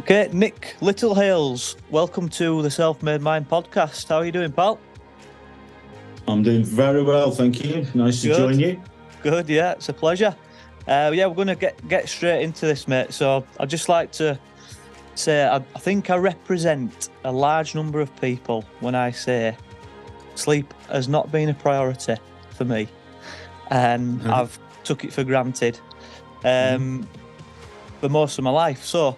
Okay, Nick Littlehales, welcome to the Self-Made Mind podcast. How are you doing, pal? I'm doing very well, thank you. Nice to join you. Good, yeah, it's a pleasure. We're going to get straight into this, mate. So I'd just like to say I think I represent a large number of people when I say sleep has not been a priority for me, and I've took it for granted for most of my life. So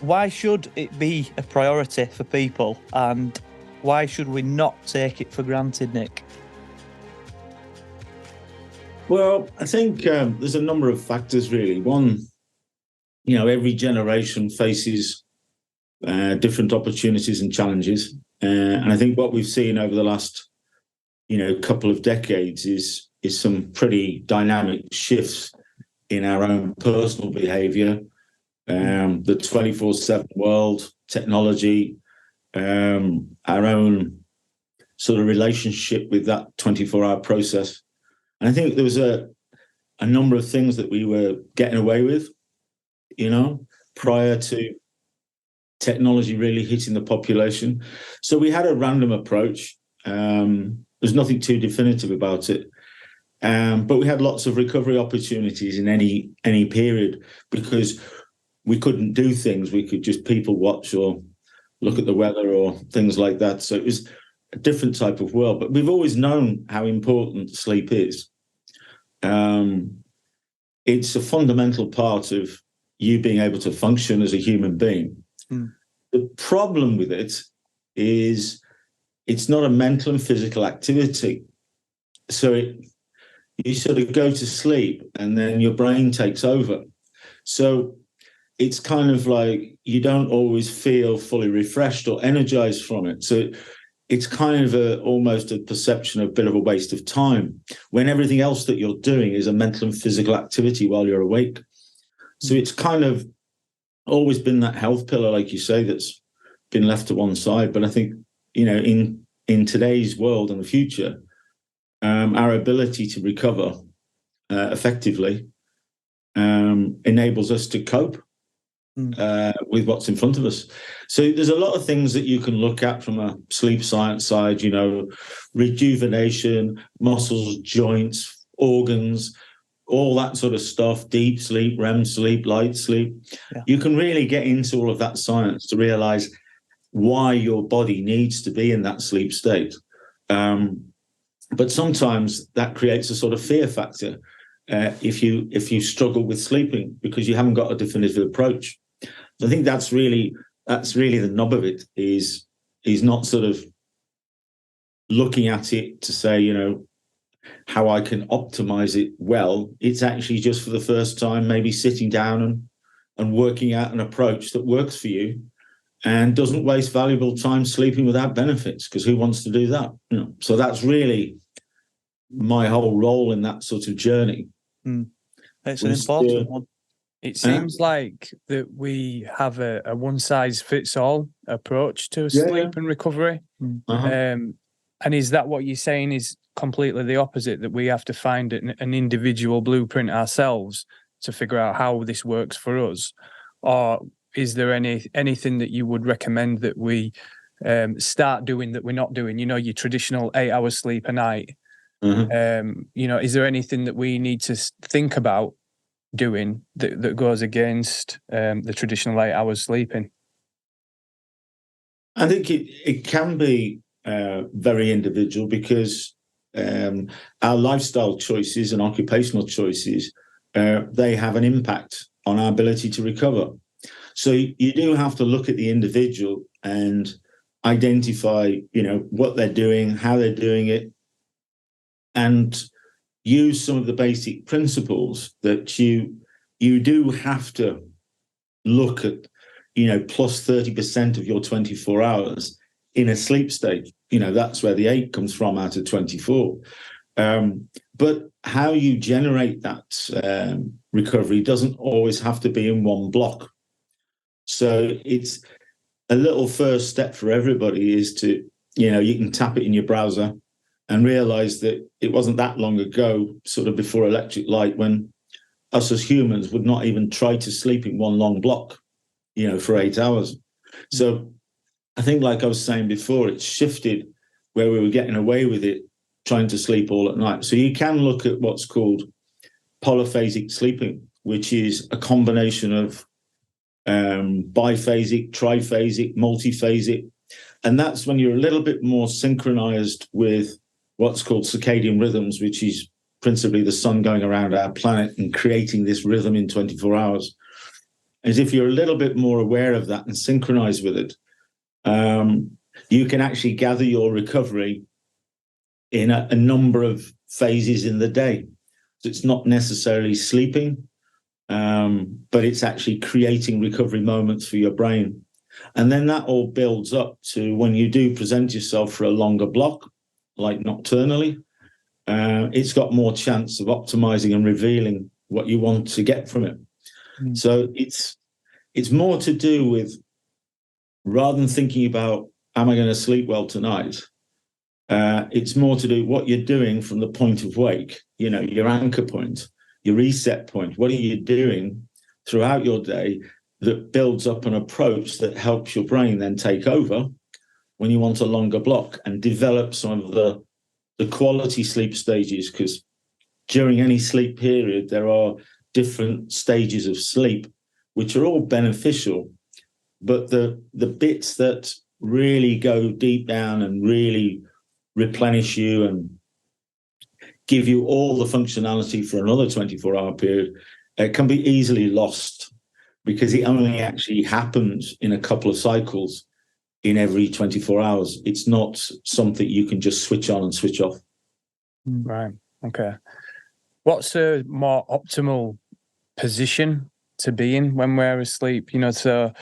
why should it be a priority for people, and why should we not take it for granted, Nick? Well, I think there's a number of factors, really. One, every generation faces different opportunities and challenges. And I think what we've seen over the last, couple of decades is some pretty dynamic shifts in our own personal behavior. The 24/7 world, technology, our own sort of relationship with that 24-hour process. And I think there was a number of things that we were getting away with, prior to technology really hitting the population. So we had a random approach. There's nothing too definitive about it. But we had lots of recovery opportunities in any period because we couldn't do things. We could just people watch or look at the weather or things like that. So it was a different type of world. But we've always known how important sleep is. It's a fundamental part of you being able to function as a human being. The problem with it is it's not a mental and physical activity. So you sort of go to sleep and then your brain takes over. So it's kind of like you don't always feel fully refreshed or energized from it. So it's kind of almost a perception of a bit of a waste of time when everything else that you're doing is a mental and physical activity while you're awake. So it's kind of always been that health pillar, like you say, that's been left to one side. But I think, in today's world and the future, our ability to recover effectively enables us to cope with what's in front of us. So there's a lot of things that you can look at from a sleep science side, rejuvenation, muscles, joints, organs, all that sort of stuff, deep sleep, REM sleep, light sleep. Yeah. You can really get into all of that science to realize why your body needs to be in that sleep state. But sometimes that creates a sort of fear factor if you struggle with sleeping because you haven't got a definitive approach. So I think that's really the nub of it is not sort of looking at it to say, how I can optimize it well. It's actually just for the first time, maybe sitting down and working out an approach that works for you and doesn't waste valuable time sleeping without benefits, because who wants to do that? So that's really my whole role in that sort of journey. It's an important one. It seems like that we have a one-size-fits-all approach to sleep and recovery. And is that what you're saying is completely the opposite, that we have to find an individual blueprint ourselves to figure out how this works for us? Or is there anything that you would recommend that we start doing that we're not doing? Your traditional 8 hours sleep a night. Is there anything that we need to think about doing that goes against the traditional 8 hours sleeping? I think it can be very individual because our lifestyle choices and occupational choices, they have an impact on our ability to recover. So you do have to look at the individual and identify, what they're doing, how they're doing it, and use some of the basic principles that you do have to look at, plus 30% of your 24 hours in a sleep state. That's where the 8 comes from out of 24. But how you generate that recovery doesn't always have to be in one block. So it's a little first step for everybody is to, you can tap it in your browser and realize that it wasn't that long ago, sort of before electric light, when us as humans would not even try to sleep in one long block. for 8 hours. So I think, like I was saying before, it's shifted where we were getting away with it, trying to sleep all at night. So you can look at what's called polyphasic sleeping, which is a combination of biphasic, triphasic, multiphasic. And that's when you're a little bit more synchronized with what's called circadian rhythms, which is principally the sun going around our planet and creating this rhythm in 24 hours. As if you're a little bit more aware of that and synchronized with it, you can actually gather your recovery in a number of phases in the day. So it's not necessarily sleeping, but it's actually creating recovery moments for your brain. And then that all builds up to when you do present yourself for a longer block, like nocturnally, it's got more chance of optimizing and revealing what you want to get from it. So it's more to do with, rather than thinking about, am I going to sleep well tonight? It's more to do what you're doing from the point of wake, your anchor point, your reset point. What are you doing throughout your day that builds up an approach that helps your brain then take over when you want a longer block and develop some of the quality sleep stages? Because during any sleep period, there are different stages of sleep, which are all beneficial. But the bits that really go deep down and really replenish you and give you all the functionality for another 24-hour period, it can be easily lost because it only actually happens in a couple of cycles in every 24 hours. It's not something you can just switch on and switch off. Right. Okay. What's a more optimal position to be in when we're asleep? Do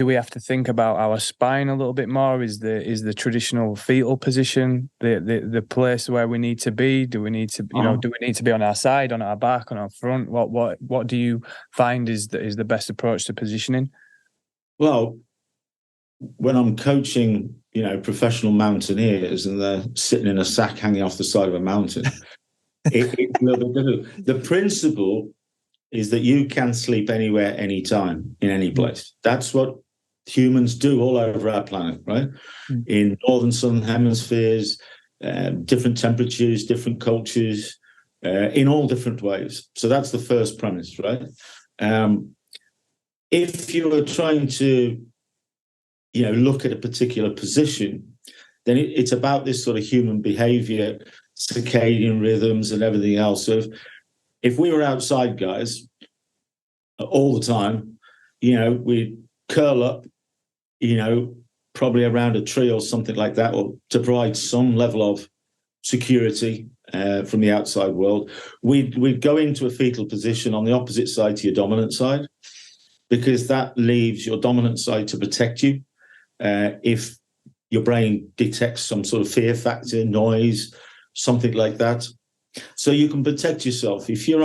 we have to think about our spine a little bit more? Is the traditional fetal position the place where we need to be? Do we need to, do we need to be on our side, on our back, on our front? What do you find is the best approach to positioning? Well, when I'm coaching, professional mountaineers and they're sitting in a sack hanging off the side of a mountain, it's a little bit different. The principle is that you can sleep anywhere, anytime, in any place. That's what humans do all over our planet, right? In northern, southern hemispheres, different temperatures, different cultures, in all different ways. So that's the first premise, right? If you are trying to, look at a particular position, then it's about this sort of human behavior, circadian rhythms and everything else. So if we were outside, guys, all the time, we'd curl up, probably around a tree or something like that, or to provide some level of security from the outside world. We'd go into a fetal position on the opposite side to your dominant side, because that leaves your dominant side to protect you if your brain detects some sort of fear factor, noise, something like that. So you can protect yourself. If you're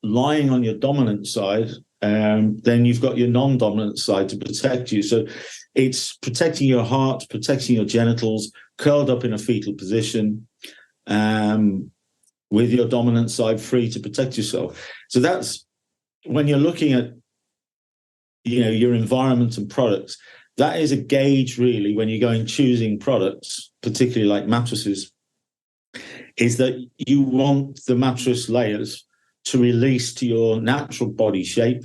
lying on your dominant side, then you've got your non-dominant side to protect you. So it's protecting your heart, protecting your genitals, curled up in a fetal position, with your dominant side free to protect yourself. So that's when you're looking at, your environment and products. That is a gauge, really, when you're going choosing products, particularly like mattresses, is that you want the mattress layers to release to your natural body shape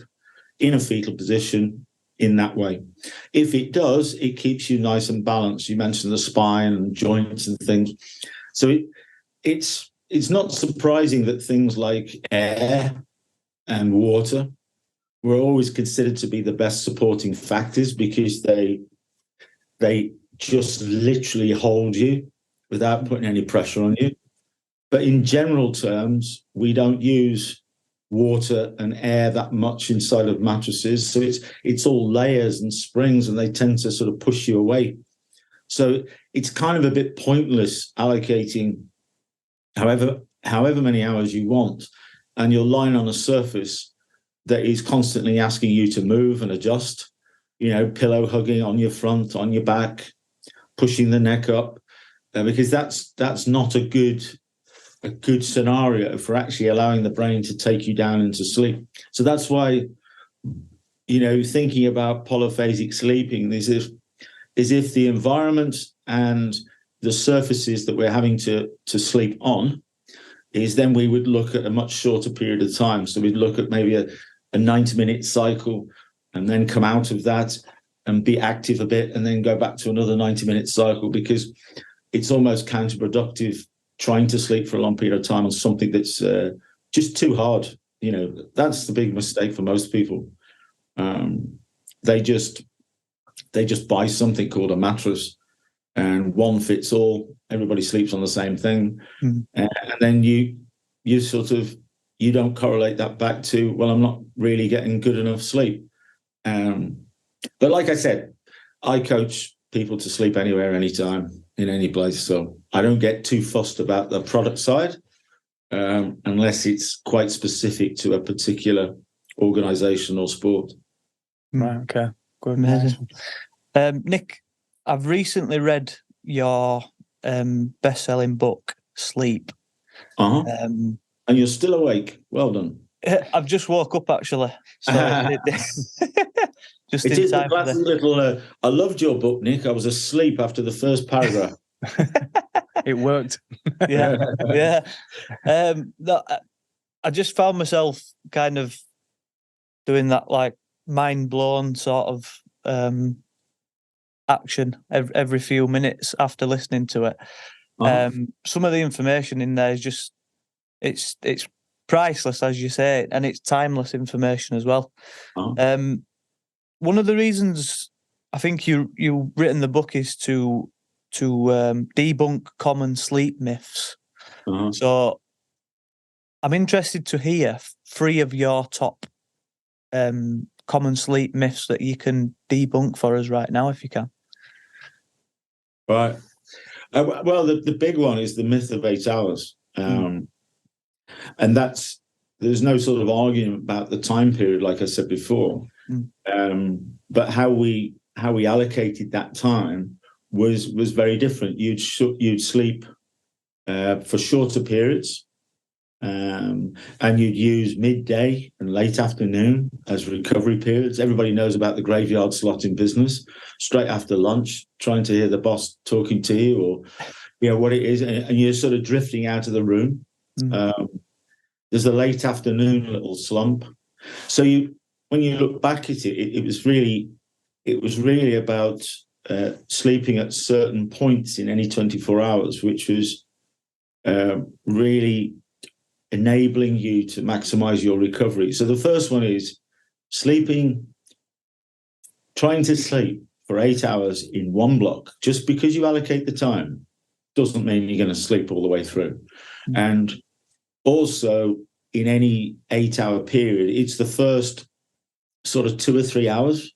in a fetal position in that way. If it does, it keeps you nice and balanced. You mentioned the spine and joints and things. So it's not surprising that things like air and water were always considered to be the best supporting factors, because they just literally hold you without putting any pressure on you. But in general terms, we don't use water and air that much inside of mattresses. So it's all layers and springs, and they tend to sort of push you away. So it's kind of a bit pointless allocating however many hours you want, and you're lying on a surface that is constantly asking you to move and adjust, pillow hugging on your front, on your back, pushing the neck up, because that's not a good a good scenario for actually allowing the brain to take you down into sleep. So that's why, thinking about polyphasic sleeping is if the environment and the surfaces that we're having to sleep on is, then we would look at a much shorter period of time. So we'd look at maybe a 90-minute cycle and then come out of that and be active a bit and then go back to another 90-minute cycle, because it's almost counterproductive trying to sleep for a long period of time on something that's just too hard. That's the big mistake for most people. They just buy something called a mattress, and one fits all. Everybody sleeps on the same thing. And then you don't correlate that back to, well, I'm not really getting good enough sleep. But like I said, I coach people to sleep anywhere, anytime, in any place. So I don't get too fussed about the product side, unless it's quite specific to a particular organization or sport. Right, okay. Good. Amazing. Nick, I've recently read your best-selling book, Sleep. And you're still awake. Well done. I've just woke up, actually. So just it in is time a classic little... I loved your book, Nick. I was asleep after the first paragraph. It worked. Yeah. I just found myself kind of doing that, like, mind-blown sort of action every few minutes after listening to it. Some of the information in there is just it's priceless, as you say, and it's timeless information as well. One of the reasons I think you written the book is to debunk common sleep myths. So I'm interested to hear 3 of your top common sleep myths that you can debunk for us right now, if you can. Right. Well, the big one is the myth of 8 hours. And there's no sort of argument about the time period, like I said before. But how we allocated that time was very different. You'd sleep for shorter periods, and you'd use midday and late afternoon as recovery periods. Everybody knows about the graveyard slot in business, straight after lunch, trying to hear the boss talking to you, or what it is, and you're sort of drifting out of the room. There's the late afternoon little slump. So when you look back at it, it was really about sleeping at certain points in any 24 hours, which was really enabling you to maximize your recovery. So the first one is trying to sleep for 8 hours in one block. Just because you allocate the time doesn't mean you're going to sleep all the way through. And also, in any 8-hour period, it's the first sort of 2 or 3 hours,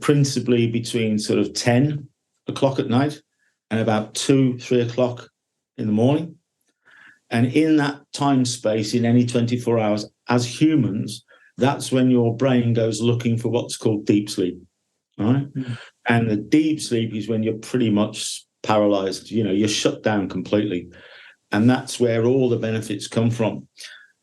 principally between sort of 10 o'clock at night and about 2-3 o'clock in the morning. And in that time space, in any 24 hours, as humans, that's when your brain goes looking for what's called deep sleep. Right? And the deep sleep is when you're pretty much paralyzed. You're shut down completely. And that's where all the benefits come from.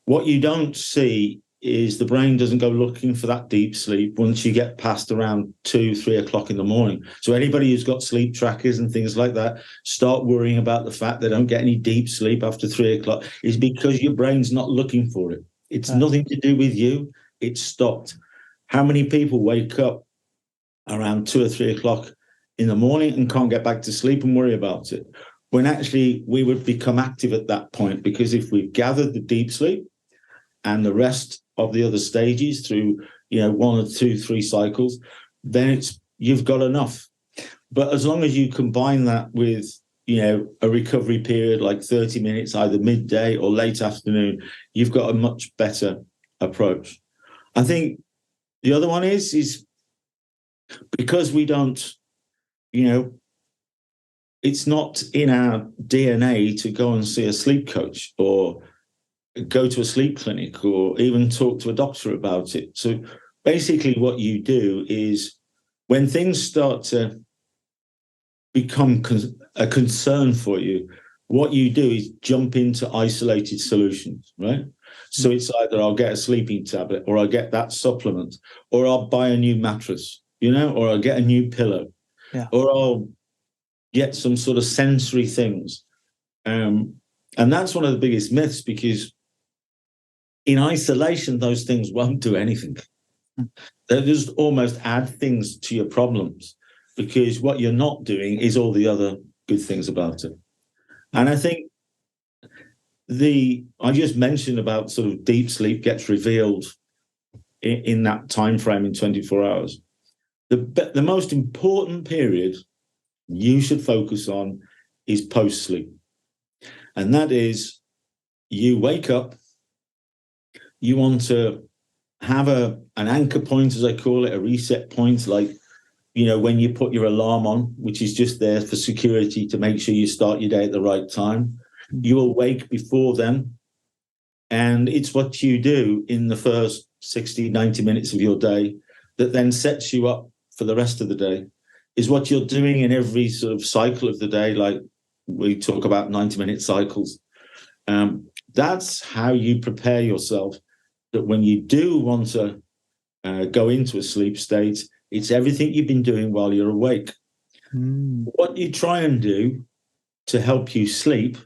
What you don't see is the brain doesn't go looking for that deep sleep once you get past around 2-3 o'clock in the morning. So anybody who's got sleep trackers and things like that, start worrying about the fact they don't get any deep sleep after 3 o'clock, is because your brain's not looking for it. It's nothing to do with you. It's stopped. How many people wake up around 2 or 3 o'clock in the morning and can't get back to sleep and worry about it, when actually we would become active at that point? Because if we've gathered the deep sleep and the rest of the other stages through 1 or 2, 3 cycles, then you've got enough. But as long as you combine that with a recovery period like 30 minutes, either midday or late afternoon, you've got a much better approach. I think the other one is because we don't, it's not in our DNA to go and see a sleep coach or go to a sleep clinic or even talk to a doctor about it. So basically what you do is, when things start to become a concern for you, what you do is jump into isolated solutions, right? So it's either I'll get a sleeping tablet, or I'll get that supplement, or I'll buy a new mattress, or I'll get a new pillow, or I'll get some sort of sensory things. And that's one of the biggest myths, because in isolation, those things won't do anything. They just almost add things to your problems, because what you're not doing is all the other good things about it. And I think I just mentioned about sort of deep sleep gets revealed in that time frame in 24 hours. The most important period you should focus on is post-sleep. And that is, you wake up, you want to have an anchor point, as I call it, a reset point, like, when you put your alarm on, which is just there for security to make sure you start your day at the right time. You awake before then, and it's what you do in the first 60, 90 minutes of your day that then sets you up for the rest of the day, is what you're doing in every sort of cycle of the day. Like we talk about 90-minute cycles. That's how you prepare yourself, that when you do want to go into a sleep state, it's everything you've been doing while you're awake. What you try and do to help you sleep,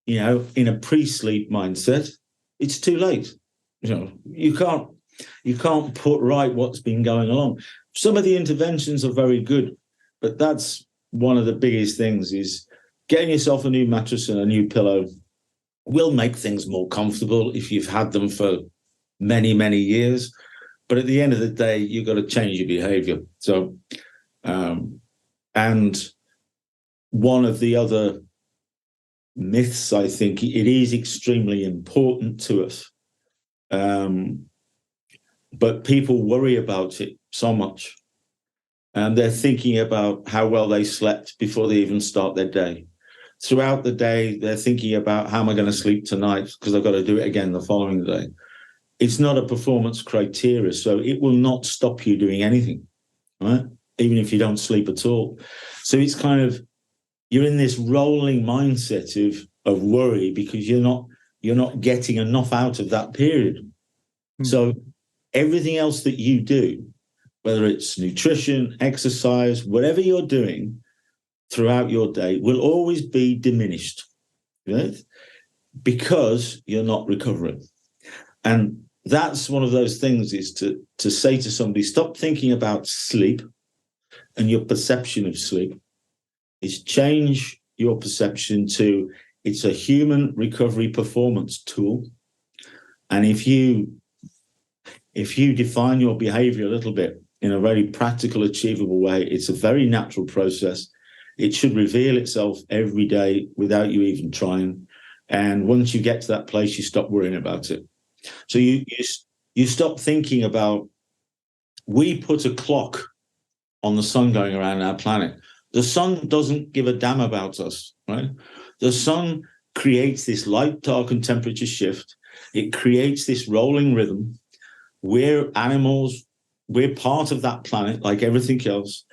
in a pre-sleep mindset, it's too late. You can't put right what's been going along. Some of the interventions are very good, but that's one of the biggest things, is getting yourself a new mattress and a new pillow will make things more comfortable if you've had them for many, many years. But at the end of the day, you've got to change your behavior. So, and one of the other myths, I think, it is extremely important to us. But people worry about it so much. And they're thinking about how well they slept before they even start their day. Throughout the day, they're thinking about, how am I going to sleep tonight, because I've got to do it again the following day. It's not a performance criteria, so it will not stop you doing anything, right? Even if you don't sleep at all. So it's kind of, you're in this rolling mindset of worry, because you're not getting enough out of that period. So everything else that you do, whether it's nutrition, exercise, whatever you're doing throughout your day, will always be diminished, right? Because you're not recovering. And that's one of those things, is to say to somebody, stop thinking about sleep and your perception of sleep. Is change your perception to, it's a human recovery performance tool. And if you define your behavior a little bit in a very practical, achievable way, it's a very natural process. It should reveal itself every day without you even trying. And once you get to that place, you stop worrying about it. So you stop thinking about, we put a clock on the sun going around our planet. The sun doesn't give a damn about us, right? The sun creates this light, dark, and temperature shift. It creates this rolling rhythm. We're animals. We're part of that planet, like everything else.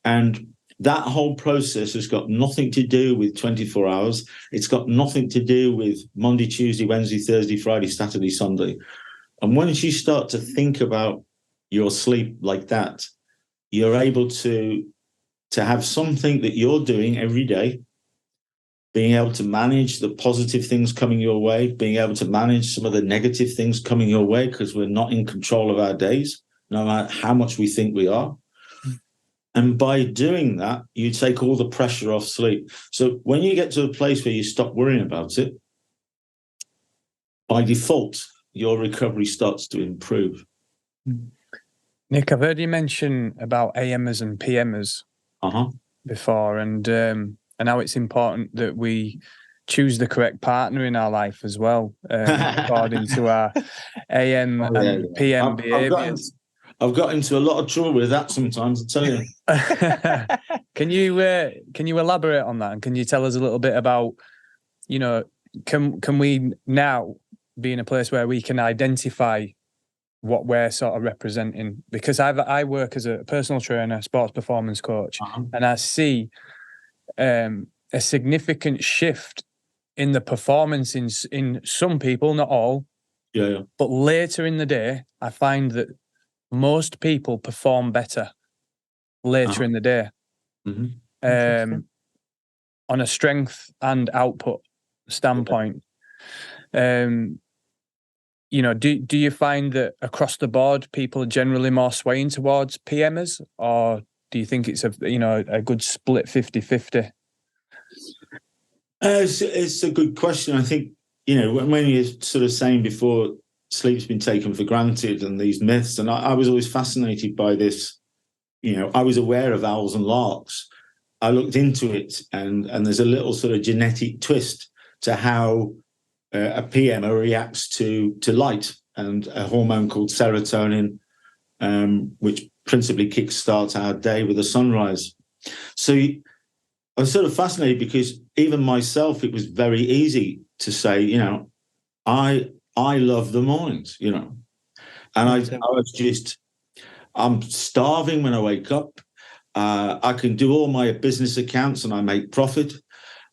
And that whole process has got nothing to do with 24 hours. It's got nothing to do with Monday, Tuesday, Wednesday, Thursday, Friday, Saturday, Sunday. And once you start to think about your sleep like that, you're able to have something that you're doing every day, being able to manage the positive things coming your way, being able to manage some of the negative things coming your way, because we're not in control of our days, no matter how much we think we are. And by doing that, you take all the pressure off sleep. So when you get to a place where you stop worrying about it, by default, your recovery starts to improve. Nick, I've heard you mention about AMers and PMers before, and how it's important that we choose the correct partner in our life as well, according to our AM and PM behaviours. I've got into a lot of trouble with that sometimes, I tell you. Can you elaborate on that, and can you tell us a little bit about, can we now be in a place where we can identify what we're sort of representing? Because I work as a personal trainer, sports performance coach, and I see a significant shift in the performance in some people, not all. Yeah. But later in the day, I find that most people perform better later in the day. Mm-hmm. On a strength and output standpoint. You know, do you find that across the board people are generally more swaying towards PMers, or do you think it's a good split 50-50? It's a good question. I think, you know, when you're sort of saying before sleep's been taken for granted and these myths, and I was always fascinated by this. You know, I was aware of owls and larks. I looked into it, and there's a little sort of genetic twist to how a PMer reacts to light, and a hormone called serotonin, which principally kickstarts our day with the sunrise. So I was sort of fascinated because even myself, it was very easy to say, you know, I love the mornings, you know, and I was just, I'm starving when I wake up. I can do all my business accounts and I make profit.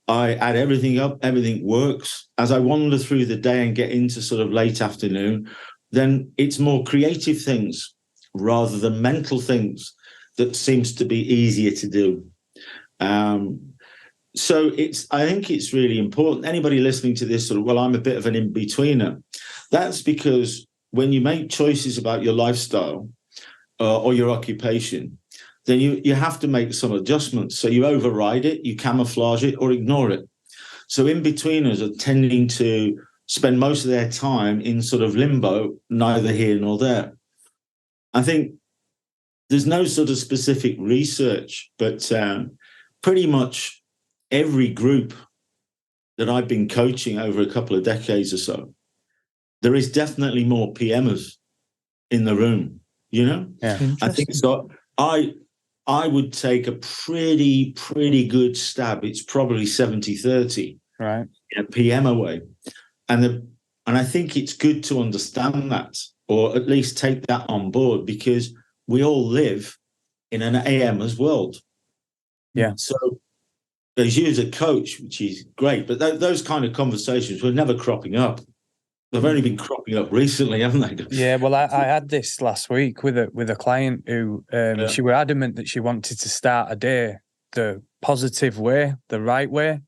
I add everything up, everything works. As I wander through the day and get into sort of late afternoon, then it's more creative things rather than mental things that seems to be easier to do. So I think it's really important. Anybody listening to this sort of, well, I'm a bit of an in-betweener. That's because when you make choices about your lifestyle or your occupation, then you have to make some adjustments. So you override it, you camouflage it, or ignore it. So in-betweeners are tending to spend most of their time in sort of limbo, neither here nor there. I think there's no sort of specific research, but pretty much every group that I've been coaching over a couple of decades or so, there is definitely more PMers in the room, you know? Yeah. I think so. I would take a pretty good stab. It's probably 70-30, right? In a PMer way. And I think it's good to understand that, or at least take that on board, because we all live in an AMers world. Yeah. So as you as a coach, which is great, but those kind of conversations were never cropping up. They've only been cropping up recently, haven't they? Yeah, well, I had this last week with a client who she were adamant that she wanted to start a day the positive way, the right way.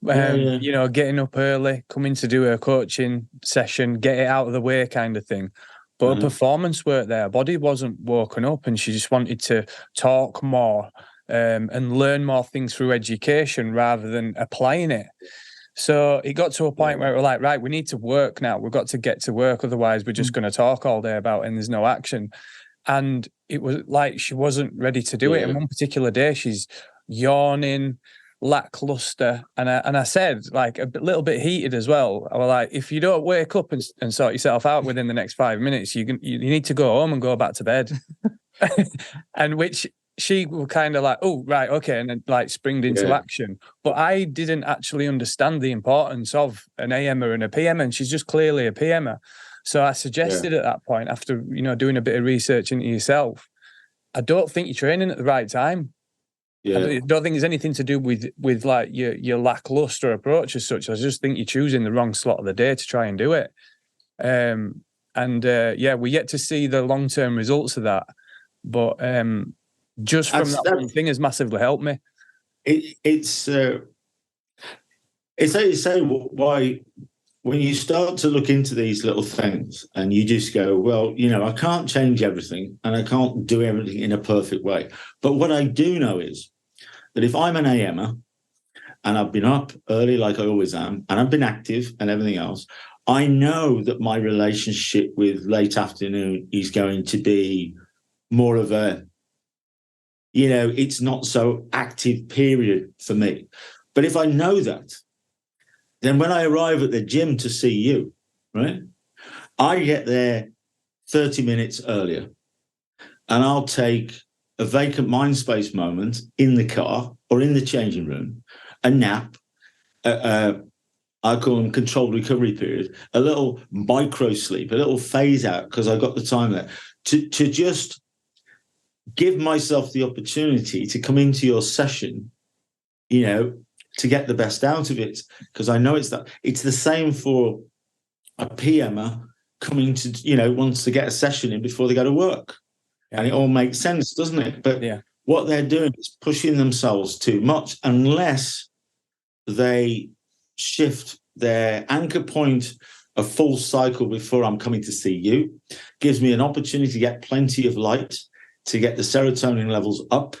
You know, getting up early, coming to do her coaching session, get it out of the way kind of thing. But her performance weren't there. Her body wasn't woken up, and she just wanted to talk more and learn more things through education rather than applying it. So it got to a point where we're like, right, we need to work now. We've got to get to work. Otherwise, we're just going to talk all day about it and there's no action. And it was like she wasn't ready to do it. And one particular day, she's yawning, lackluster. And I said, like, a little bit heated as well. I was like, if you don't wake up and sort yourself out within the next 5 minutes, you need to go home and go back to bed. And which she was kind of like, oh, right, okay, and then like springed into action. But I didn't actually understand the importance of an AMer and a PMer, and she's just clearly a PMer. So I suggested at that point, after, you know, doing a bit of research into yourself, I don't think you're training at the right time. I don't think there's anything to do with like your lackluster approach as such. I just think you're choosing the wrong slot of the day to try and do it. We're yet to see the long-term results of that. But just from that one thing has massively helped me. It's like you say, why when you start to look into these little things and you just go, well, you know, I can't change everything and I can't do everything in a perfect way. But what I do know is that if I'm an AMer and I've been up early like I always am, and I've been active and everything else, I know that my relationship with late afternoon is going to be more of a, you know, it's not so active period for me. But if I know that, then when I arrive at the gym to see you, right, I get there 30 minutes earlier and I'll take a vacant mind space moment in the car or in the changing room, a nap, I call them controlled recovery period, a little micro sleep, a little phase out because I got the time there to just give myself the opportunity to come into your session, you know, to get the best out of it, because I know it's the same for a PMer coming to, wants to get a session in before they go to work. Yeah. And it all makes sense, doesn't it? But what they're doing is pushing themselves too much unless they shift their anchor point a full cycle before I'm coming to see you. Gives me an opportunity to get plenty of light, to get the serotonin levels up,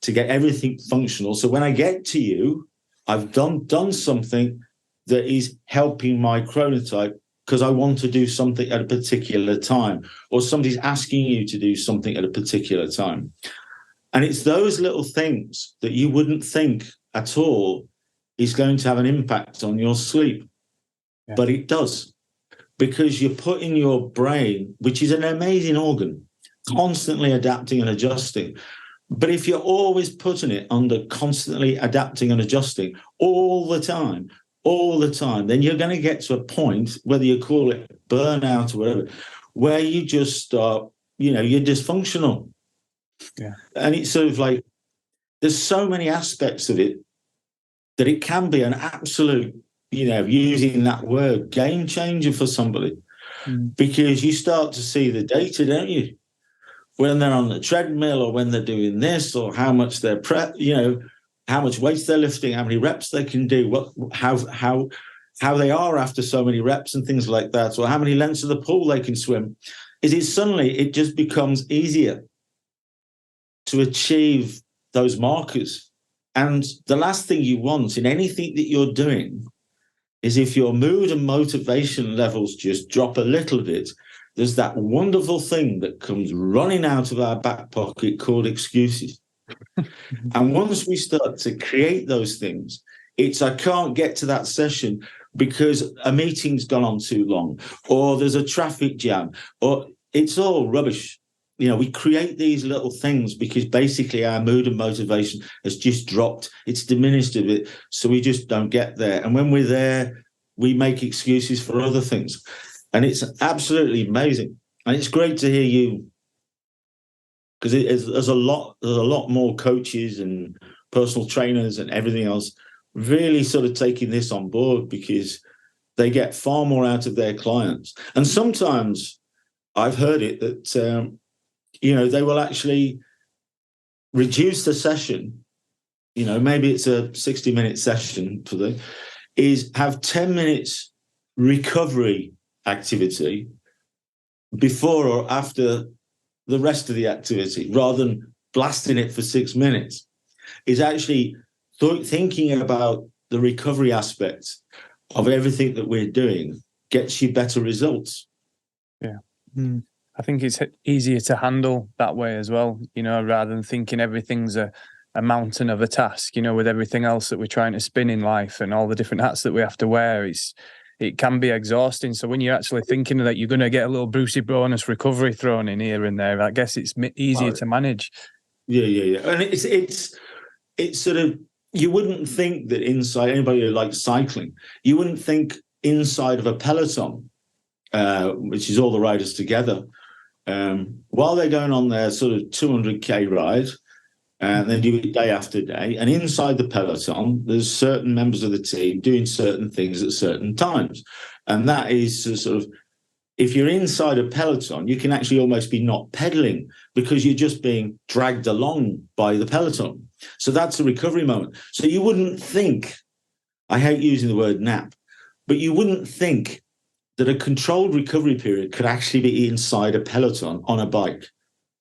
to get everything functional. So when I get to you, I've done something that is helping my chronotype because I want to do something at a particular time, or somebody's asking you to do something at a particular time. And it's those little things that you wouldn't think at all is going to have an impact on your sleep. Yeah. But it does, because you're putting your brain, which is an amazing organ, constantly adapting and adjusting. But if you're always putting it under constantly adapting and adjusting all the time, then you're going to get to a point, whether you call it burnout or whatever, where you just start, you're dysfunctional. Yeah. And it's sort of like, there's so many aspects of it that it can be an absolute, using that word, game changer for somebody. Because you start to see the data, don't you? When they're on the treadmill, or when they're doing this, or how much they're how much weights they're lifting, how many reps they can do, how they are after so many reps and things like that, or how many lengths of the pool they can swim. Suddenly it just becomes easier to achieve those markers. And the last thing you want in anything that you're doing is if your mood and motivation levels just drop a little bit, there's that wonderful thing that comes running out of our back pocket called excuses. And once we start to create those things, I can't get to that session because a meeting's gone on too long, or there's a traffic jam, or it's all rubbish. We create these little things because basically our mood and motivation has just dropped. It's diminished a bit, so we just don't get there. And when we're there, we make excuses for other things. And it's absolutely amazing. And it's great to hear you, because there's a lot more coaches and personal trainers and everything else really sort of taking this on board, because they get far more out of their clients. And sometimes I've heard it that, they will actually reduce the session. Maybe it's a 60-minute session for them, is have 10 minutes recovery activity before or after the rest of the activity, rather than blasting it for 6 minutes. Is actually thinking about the recovery aspect of everything that we're doing gets you better results. Yeah. I think it's easier to handle that way as well, rather than thinking everything's a mountain of a task, with everything else that we're trying to spin in life and all the different hats that we have to wear. It can be exhausting. So when you're actually thinking that you're going to get a little Brucey bonus recovery thrown in here and there, I guess it's easier to manage. Yeah. And it's sort of, you wouldn't think that inside, anybody who likes cycling, you wouldn't think inside of a peloton, which is all the riders together, while they're going on their sort of 200k ride, and they do it day after day, and inside the peloton, there's certain members of the team doing certain things at certain times. And that is sort of, if you're inside a peloton, you can actually almost be not pedaling because you're just being dragged along by the peloton. So that's a recovery moment. So you wouldn't think, I hate using the word nap, but you wouldn't think that a controlled recovery period could actually be inside a peloton on a bike,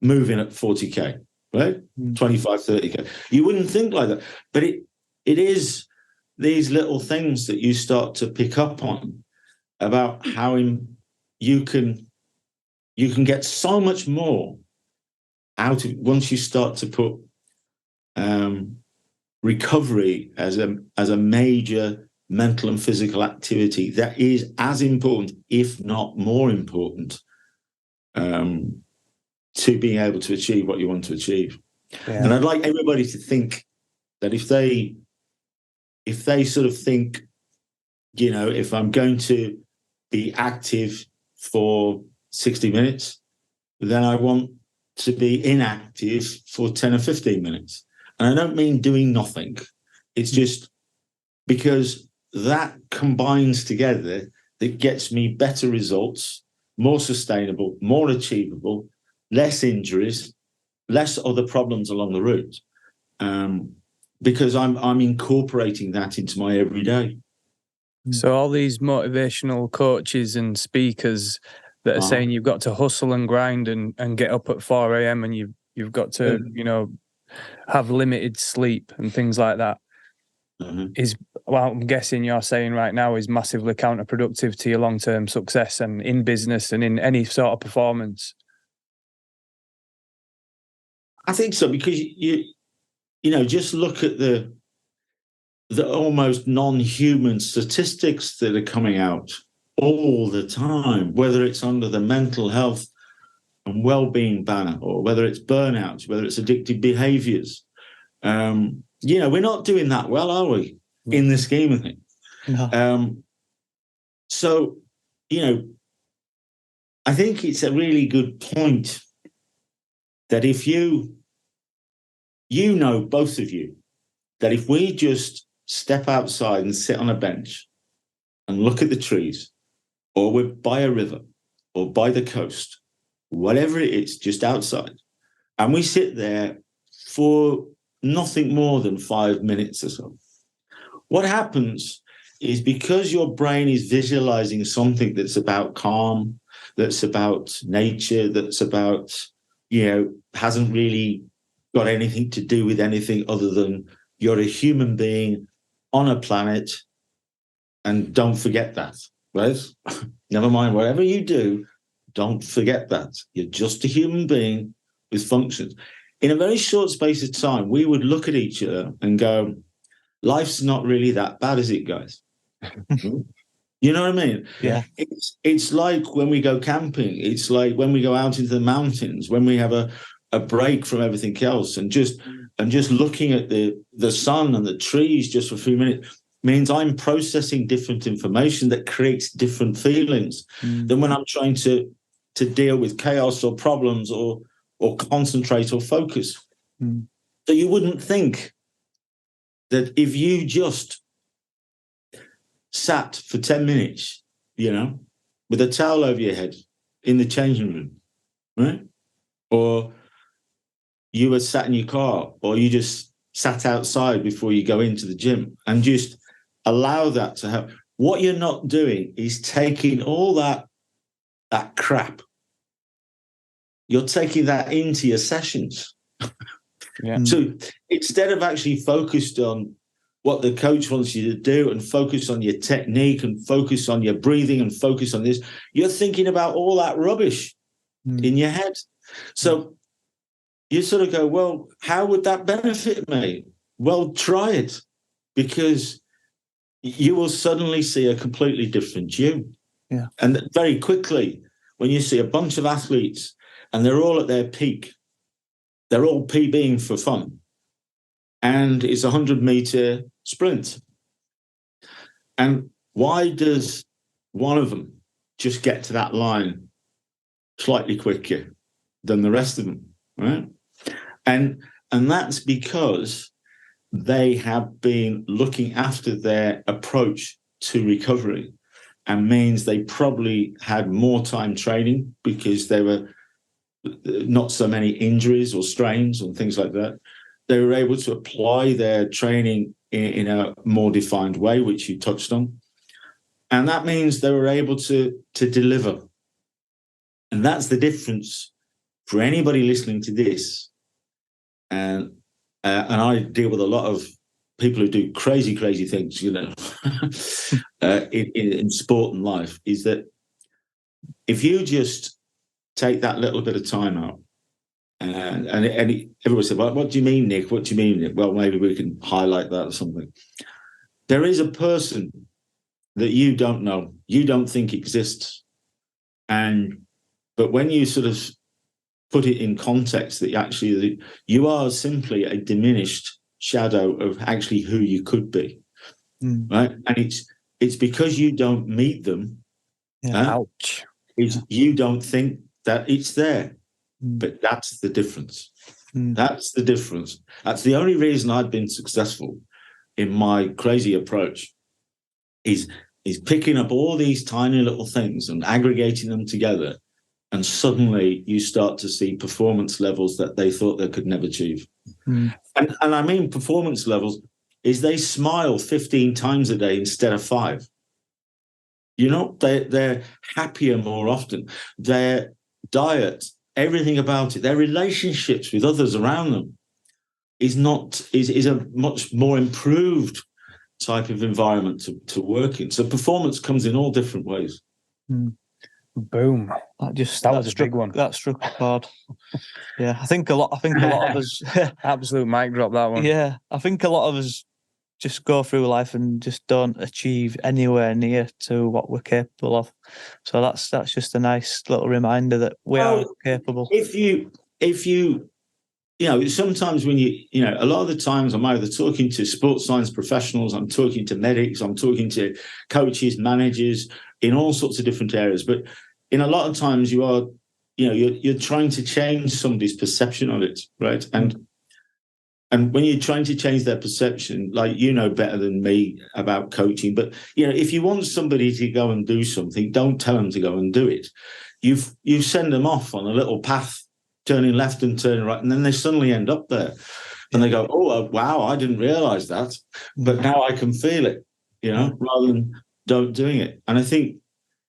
moving at 40k, right? 25, 30k. You wouldn't think like that. But it is these little things that you start to pick up on about how you can get so much more out of once you start to put recovery as a major mental and physical activity that is as important, if not more important, to being able to achieve what you want to achieve. Yeah. And I'd like everybody to think that if they sort of think, if I'm going to be active for 60 minutes, then I want to be inactive for 10 or 15 minutes. And I don't mean doing nothing. It's just because that combines together, that gets me better results, more sustainable, more achievable, less injuries, less other problems along the route, because I'm incorporating that into my everyday. So all these motivational coaches and speakers that are saying you've got to hustle and grind and get up at 4 a.m. and you've got to, you know, have limited sleep and things like that, is, well, I'm guessing you're saying right now, is massively counterproductive to your long-term success and in business and in any sort of performance. I think so, because you know, just look at the almost non-human statistics that are coming out all the time, whether it's under the mental health and well-being banner, or whether it's burnout, whether it's addictive behaviors. You know, we're not doing that well, are we, in the scheme of things? No. So, you know, I think it's a really good point that if you know, both of you, that if we just step outside and sit on a bench and look at the trees, or we're by a river or by the coast, whatever it is, just outside, and we sit there for nothing more than 5 minutes or so, what happens is, because your brain is visualizing something that's about calm, that's about nature, that's about, you know, hasn't really got anything to do with anything other than you're a human being on a planet, and don't forget that, right? Never mind whatever you do, don't forget that. You're just a human being with functions. In a very short space of time, we would look at each other and go, life's not really that bad, is it, guys? You know what I mean? Yeah. It's like when we go camping. It's like when we go out into the mountains, when we have a break from everything else, and just looking at the sun and the trees just for a few minutes means I'm processing different information that creates different feelings than when I'm trying to deal with chaos or problems or concentrate or focus. So you wouldn't think that if you just sat for 10 minutes, you know, with a towel over your head in the changing room, right? Or you were sat in your car, or you just sat outside before you go into the gym, and just allow that to happen. What you're not doing is taking all that crap. You're taking that into your sessions. So instead of actually focused on what the coach wants you to do, and focus on your technique, and focus on your breathing, and focus on this, you're thinking about all that rubbish in your head. So you sort of go, well, how would that benefit me? Well, try it, because you will suddenly see a completely different you. Yeah. And very quickly, when you see a bunch of athletes and they're all at their peak, they're all PBing for fun, and it's a 100-meter sprint. And why does one of them just get to that line slightly quicker than the rest of them, right? And that's because they have been looking after their approach to recovery, and means they probably had more time training because there were not so many injuries or strains and things like that. They were able to apply their training in a more defined way, which you touched on. And that means they were able to deliver. And that's the difference for anybody listening to this. And I deal with a lot of people who do crazy things, you know, in sport and life, is that if you just take that little bit of time out, and everybody said, well, what do you mean, Nick? What do you mean, Nick? Well, maybe we can highlight that or something. There is a person that you don't know, you don't think exists. But when you sort of put it in context, that actually you are simply a diminished shadow of actually who you could be, right? And it's because you don't meet them. Ouch. You don't think that it's there, but that's the difference. That's the difference. That's the only reason I've been successful in my crazy approach is picking up all these tiny little things and aggregating them together, and suddenly you start to see performance levels that they thought they could never achieve. And I mean performance levels is they smile 15 times a day instead of 5. You know, they're happier more often. Their diet, everything about it, their relationships with others around them is a much more improved type of environment to work in. So performance comes in all different ways. Boom. That was a big one. That struck a chord. Yeah, I think a lot of us absolute mic drop, that one. Yeah, I think a lot of us just go through life and just don't achieve anywhere near to what we're capable of. So that's just a nice little reminder that we are capable. If you sometimes when a lot of the times I'm either talking to sports science professionals, I'm talking to medics, I'm talking to coaches, managers in all sorts of different areas. But in a lot of times you're trying to change somebody's perception of it, right? And when you're trying to change their perception, like better than me about coaching, but if you want somebody to go and do something, don't tell them to go and do it. You send them off on a little path, turning left and turning right, and then they suddenly end up there. And they go, oh, wow, I didn't realize that, but now I can feel it, rather than don't doing it. And I think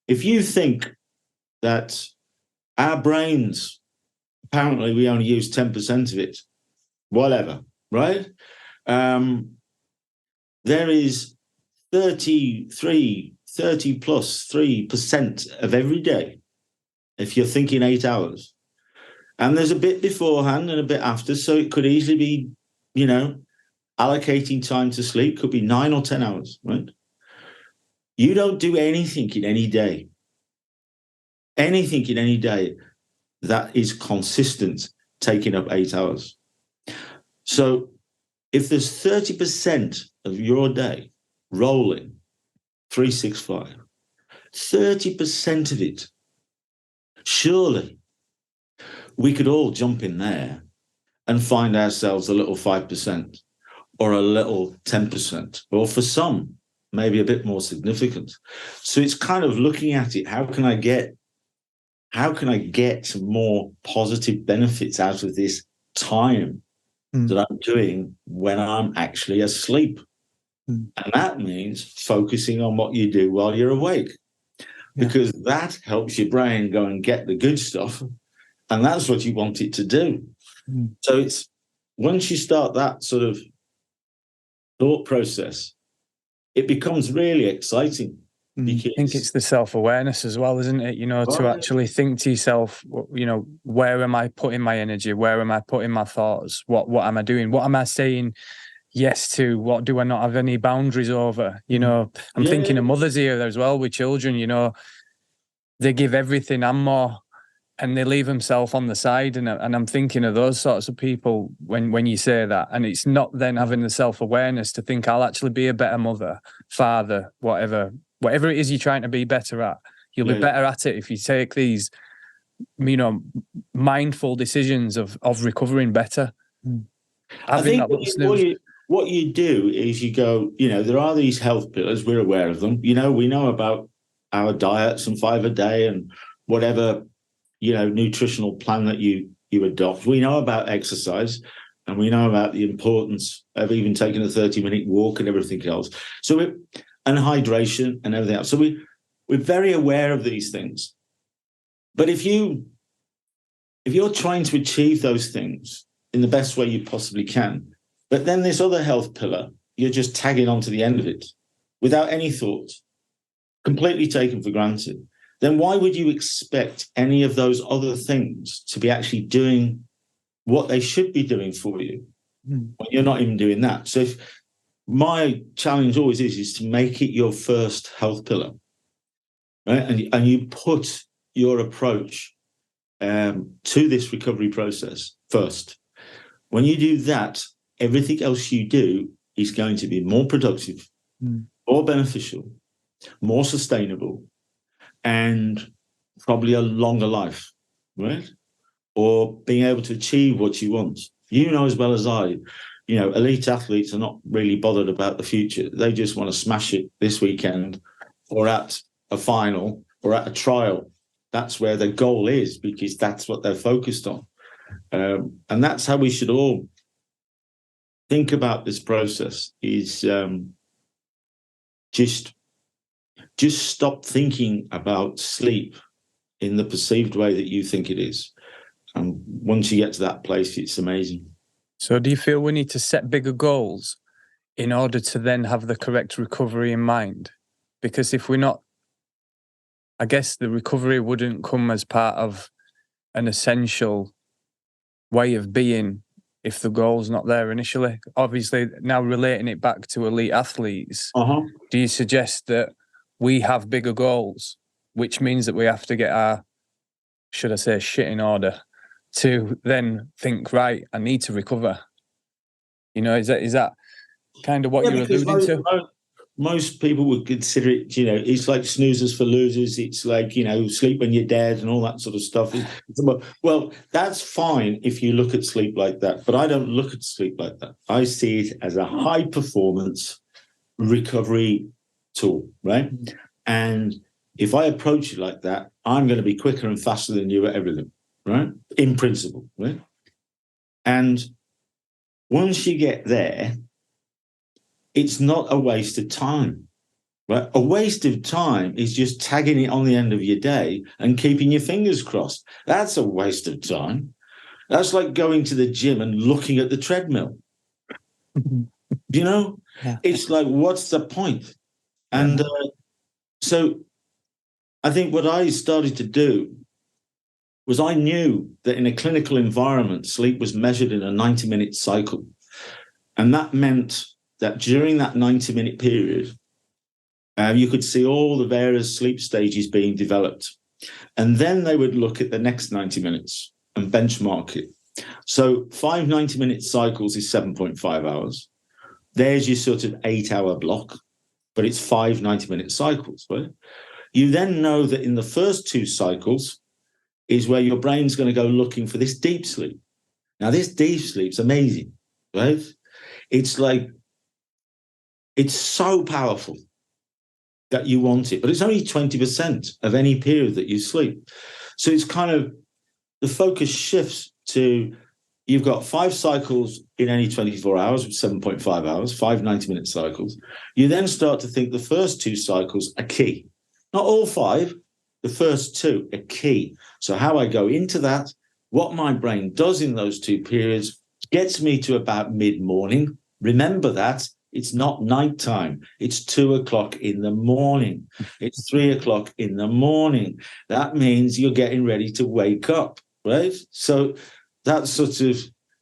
if you think that our brains, apparently we only use 10% of it, whatever, right? There is 30 plus 3% of every day, if you're thinking 8 hours. And there's a bit beforehand and a bit after, so it could easily be, allocating time to sleep could be 9 or 10 hours, right? You don't do anything in any day. Anything in any day that is consistent taking up 8 hours. So if there's 30% of your day rolling 365, 30% of it, surely we could all jump in there and find ourselves a little 5% or a little 10%, or for some, maybe a bit more significant. So it's kind of looking at it, how can I get more positive benefits out of this time that I'm doing when I'm actually asleep? And that means focusing on what you do while you're awake, because that helps your brain go and get the good stuff. And that's what you want it to do. So it's once you start that sort of thought process, it becomes really exciting. I think it's the self-awareness as well, isn't it? To actually think to yourself, where am I putting my energy? Where am I putting my thoughts? What am I doing? What am I saying yes to? What do I not have any boundaries over? I'm thinking of mothers here as well with children, they give everything and more, and they leave themselves on the side. And I'm thinking of those sorts of people when you say that. And it's not then having the self-awareness to think, I'll actually be a better mother, father, whatever it is you're trying to be better at. You'll be better at it if you take these, mindful decisions of recovering better. I think what you do is you go, there are these health pillars, we're aware of them. We know about our diets and 5 a day and whatever, nutritional plan that you adopt. We know about exercise, and we know about the importance of even taking a 30-minute walk and everything else. And hydration and everything else. So we're very aware of these things. But if you're trying to achieve those things in the best way you possibly can, but then this other health pillar, you're just tagging onto the end of it without any thought, completely taken for granted, then why would you expect any of those other things to be actually doing what they should be doing for you when you're not even doing that? So my challenge always is to make it your first health pillar, right? And you put your approach to this recovery process first. When you do that, everything else you do is going to be more productive, more beneficial, more sustainable, and probably a longer life, right? Or being able to achieve what you want. As well as I, elite athletes are not really bothered about the future. They just want to smash it this weekend or at a final or at a trial. That's where their goal is, because that's what they're focused on. And that's how we should all think about this process, is just stop thinking about sleep in the perceived way that you think it is. And once you get to that place, it's amazing. So do you feel we need to set bigger goals in order to then have the correct recovery in mind? Because if we're not, I guess the recovery wouldn't come as part of an essential way of being if the goal's not there initially. Obviously, now relating it back to elite athletes, do you suggest that we have bigger goals, which means that we have to get our, should I say, shit in order to then think, right, I need to recover? Is that kind of what you're alluding to? Most people would consider it, it's like snoozers for losers. It's like, sleep when you're dead and all that sort of stuff. Well, that's fine if you look at sleep like that, but I don't look at sleep like that. I see it as a high performance recovery tool, right? And if I approach it like that, I'm going to be quicker and faster than you at everything, right? In principle, right? And once you get there, it's not a waste of time, right? A waste of time is just tagging it on the end of your day and keeping your fingers crossed. That's a waste of time. That's like going to the gym and looking at the treadmill. Yeah. It's like, what's the point? And so I think what I started to do was, I knew that in a clinical environment, sleep was measured in a 90-minute cycle. And that meant that during that 90-minute period, you could see all the various sleep stages being developed. And then they would look at the next 90 minutes and benchmark it. So 5 90-minute cycles is 7.5 hours. There's your sort of 8-hour block, but it's 5 90-minute cycles, right? You then know that in the first 2 cycles is where your brain's going to go looking for this deep sleep. Now, this deep sleep's amazing, right? It's so powerful that you want it, but it's only 20% of any period that you sleep. So it's kind of, the focus shifts to, you've got 5 cycles in any 24 hours, 7.5 hours, 5 90-minute cycles. You then start to think the first 2 cycles are key. Not all 5, the first 2 are key. So how I go into that, what my brain does in those 2 periods, gets me to about mid-morning. Remember that. It's not nighttime. It's 2 o'clock in the morning. It's 3 o'clock in the morning. That means you're getting ready to wake up, right? So that's sort of,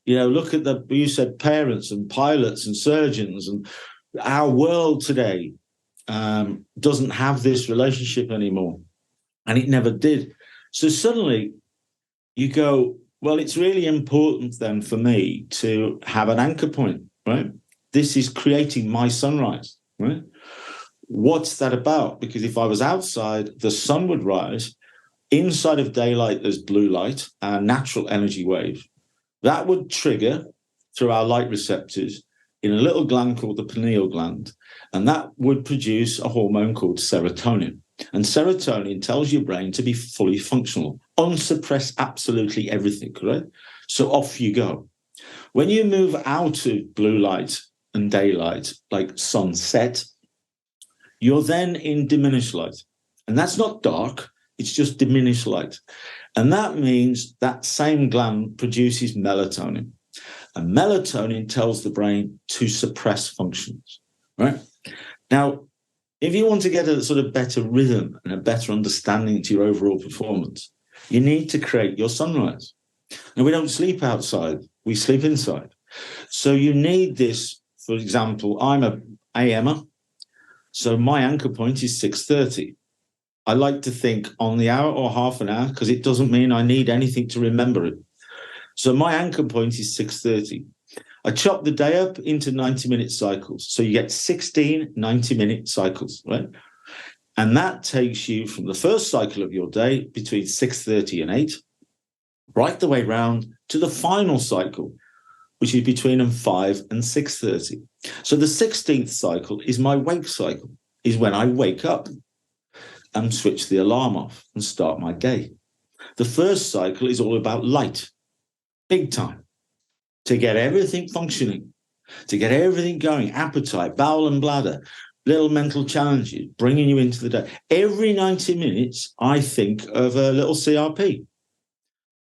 look at you said parents and pilots and surgeons, and our world today doesn't have this relationship anymore. And it never did. So suddenly you go, well, it's really important then for me to have an anchor point, right? This is creating my sunrise, right? What's that about? Because if I was outside, the sun would rise. Inside of daylight, there's blue light, our natural energy wave. That would trigger through our light receptors in a little gland called the pineal gland, and that would produce a hormone called serotonin. And serotonin tells your brain to be fully functional, unsuppress absolutely everything, right? So off you go. When you move out of blue light and daylight, like sunset, you're then in diminished light. And that's not dark, it's just diminished light. And that means that same gland produces melatonin. And melatonin tells the brain to suppress functions, right? Now, if you want to get a sort of better rhythm and a better understanding to your overall performance, you need to create your sunrise. Now, we don't sleep outside, we sleep inside. So you need this. For example, I'm a AMer, so my anchor point is 6:30. I like to think on the hour or half an hour, because it doesn't mean I need anything to remember it. So my anchor point is 6:30. I chop the day up into 90-minute cycles. So you get 16 90-minute cycles, right? And that takes you from the first cycle of your day between 6:30 and 8, right the way round to the final cycle, which is between 5 and 6:30. So the 16th cycle is my wake cycle, is when I wake up and switch the alarm off and start my day. The first cycle is all about light, big time, to get everything functioning, to get everything going, appetite, bowel and bladder, little mental challenges, bringing you into the day. Every 90 minutes, I think of a little CRP,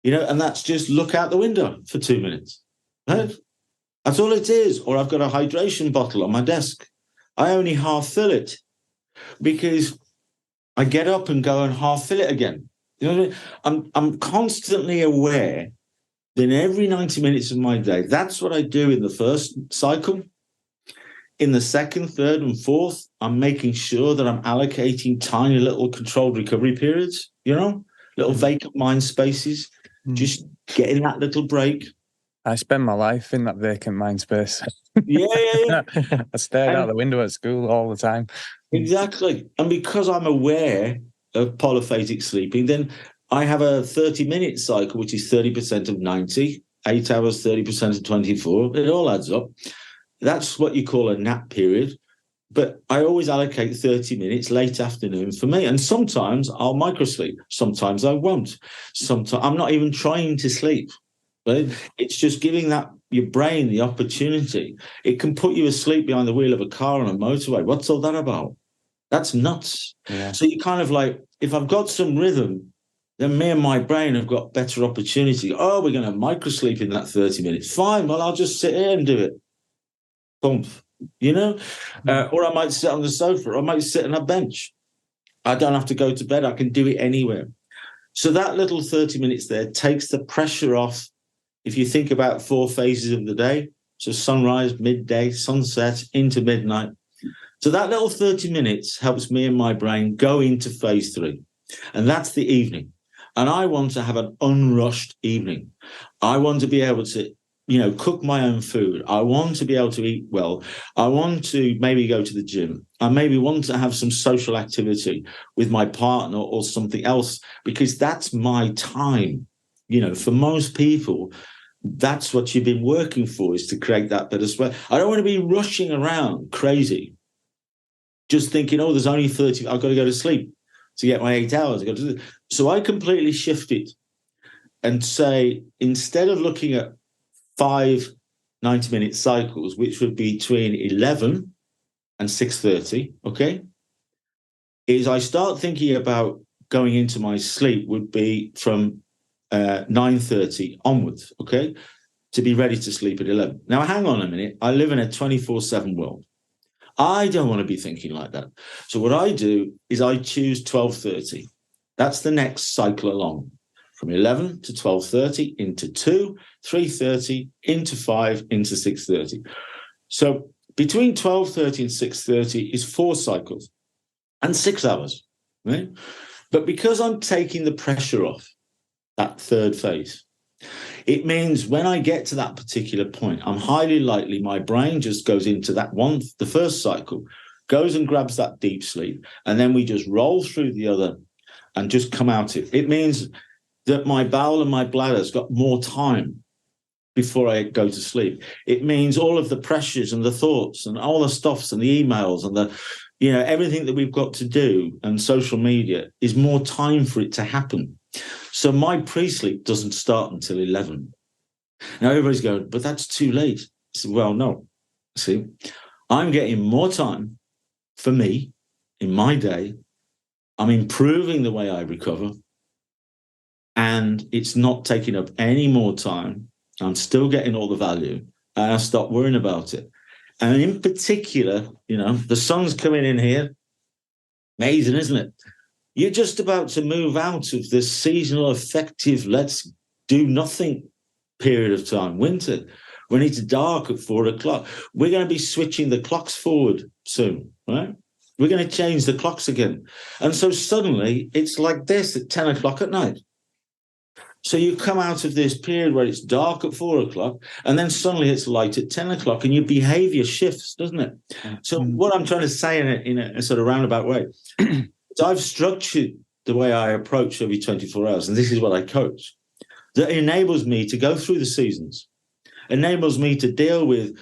and that's just look out the window for 2 minutes. Right? That's all it is. Or I've got a hydration bottle on my desk. I only half fill it because I get up and go and half fill it again. You know what I mean? I'm constantly aware that in every 90 minutes of my day, that's what I do in the first cycle. In the second, third, and fourth, I'm making sure that I'm allocating tiny little controlled recovery periods, little vacant mind spaces, just getting that little break. I spend my life in that vacant mind space. Yeah. I stared out the window at school all the time. Exactly. And because I'm aware of polyphasic sleeping, then I have a 30-minute cycle, which is 30% of 90, 8 hours, 30% of 24. It all adds up. That's what you call a nap period. But I always allocate 30 minutes late afternoon for me. And sometimes I'll microsleep. Sometimes I won't. Sometimes I'm not even trying to sleep. Right? It's just giving your brain the opportunity. It can put you asleep behind the wheel of a car on a motorway. What's all that about? That's nuts. Yeah. So you kind of like, if I've got some rhythm, then me and my brain have got better opportunity. Oh, we're going to microsleep in that 30 minutes. Fine, well, I'll just sit here and do it. Bump, or I might sit on the sofa, or I might sit on a bench. I don't have to go to bed. I can do it anywhere. So that little 30 minutes there takes the pressure off. If you think about 4 phases of the day, so sunrise, midday, sunset, into midnight. So that little 30 minutes helps me and my brain go into phase 3. And that's the evening. And I want to have an unrushed evening. I want to be able to, cook my own food. I want to be able to eat well. I want to maybe go to the gym. I maybe want to have some social activity with my partner or something else, because that's my time. For most people, that's what you've been working for, is to create that better sweat. I don't want to be rushing around crazy, just thinking, oh, there's only 30, I've got to go to sleep to get my 8 hours. So I completely shift it and say, instead of looking at 5 90-minute cycles, which would be between 11 and 6:30, okay, is I start thinking about going into my sleep would be from 9:30 onwards, okay, to be ready to sleep at 11. Now, hang on a minute. I live in a 24/7 world. I don't want to be thinking like that. So what I do is I choose 12:30. That's the next cycle along, from 11 to 12:30, into 2, 3:30, into 5, into 6:30. So between 12:30 and 6:30 is 4 cycles and 6 hours, right? But because I'm taking the pressure off that third phase, it means when I get to that particular point, I'm highly likely my brain just goes into that one, the first cycle, goes and grabs that deep sleep, and then we just roll through the other and just come out it. It means that my bowel and my bladder's got more time before I go to sleep. It means all of the pressures and the thoughts and all the stuffs and the emails and the, everything that we've got to do and social media is more time for it to happen. So my pre-sleep doesn't start until 11. Now everybody's going, but that's too late. I said, well, no. See, I'm getting more time for me in my day. I'm improving the way I recover. And it's not taking up any more time. I'm still getting all the value. And I stop worrying about it. And in particular, the sun's coming in here. Amazing, isn't it? You're just about to move out of this seasonal affective, let's do nothing period of time, winter, when it's dark at 4 o'clock. We're going to be switching the clocks forward soon, right? We're going to change the clocks again. And so suddenly it's like this at 10 o'clock at night. So you come out of this period where it's dark at 4 o'clock, and then suddenly it's light at 10 o'clock, and your behavior shifts, doesn't it? So what I'm trying to say in a sort of roundabout way, I've structured the way I approach every 24 hours, and this is what I coach, that enables me to go through the seasons enables me to deal with,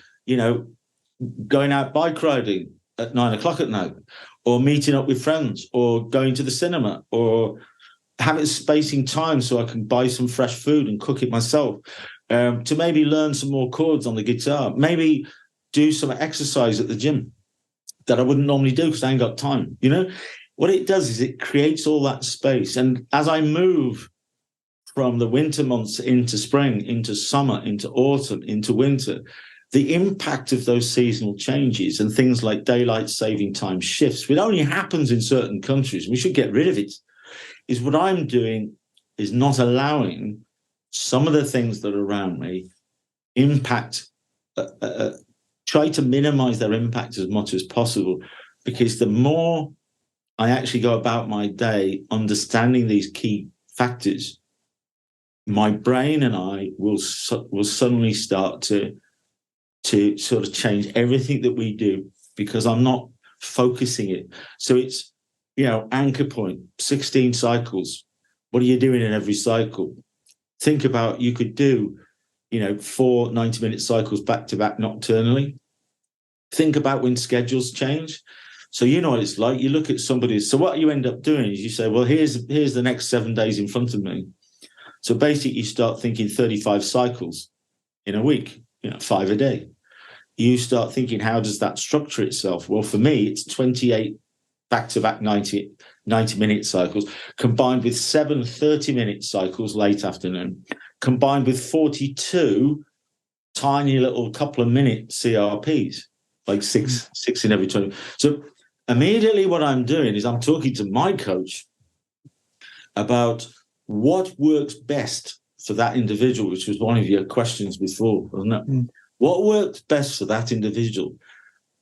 going out bike riding at 9 o'clock at night, or meeting up with friends, or going to the cinema, or having spacing time so I can buy some fresh food and cook it myself, to maybe learn some more chords on the guitar, maybe do some exercise at the gym that I wouldn't normally do because I ain't got time. What it does is it creates all that space. And as I move from the winter months into spring, into summer, into autumn, into winter, the impact of those seasonal changes and things like daylight saving time shifts, which only happens in certain countries, we should get rid of it, is what I'm doing is not allowing some of the things that are around me impact, try to minimize their impact as much as possible, because the more I actually go about my day understanding these key factors, my brain and I will suddenly start to sort of change everything that we do, because I'm not focusing it. So it's, anchor point, 16 cycles. What are you doing in every cycle? Think about, you could do, 4 90-minute cycles back to back nocturnally. Think about when schedules change. So you know what it's like. You look at somebody. So what you end up doing is you say, well, here's the next 7 days in front of me. So basically you start thinking 35 cycles in a week, 5 a day. You start thinking, how does that structure itself? Well, for me, it's 28 back-to-back 90-minute cycles, combined with 7 30-minute cycles late afternoon, combined with 42 tiny little couple of minute CRPs, like six in every 20. So immediately what I'm doing is I'm talking to my coach about what works best for that individual, which was one of your questions before, wasn't it? What works best for that individual?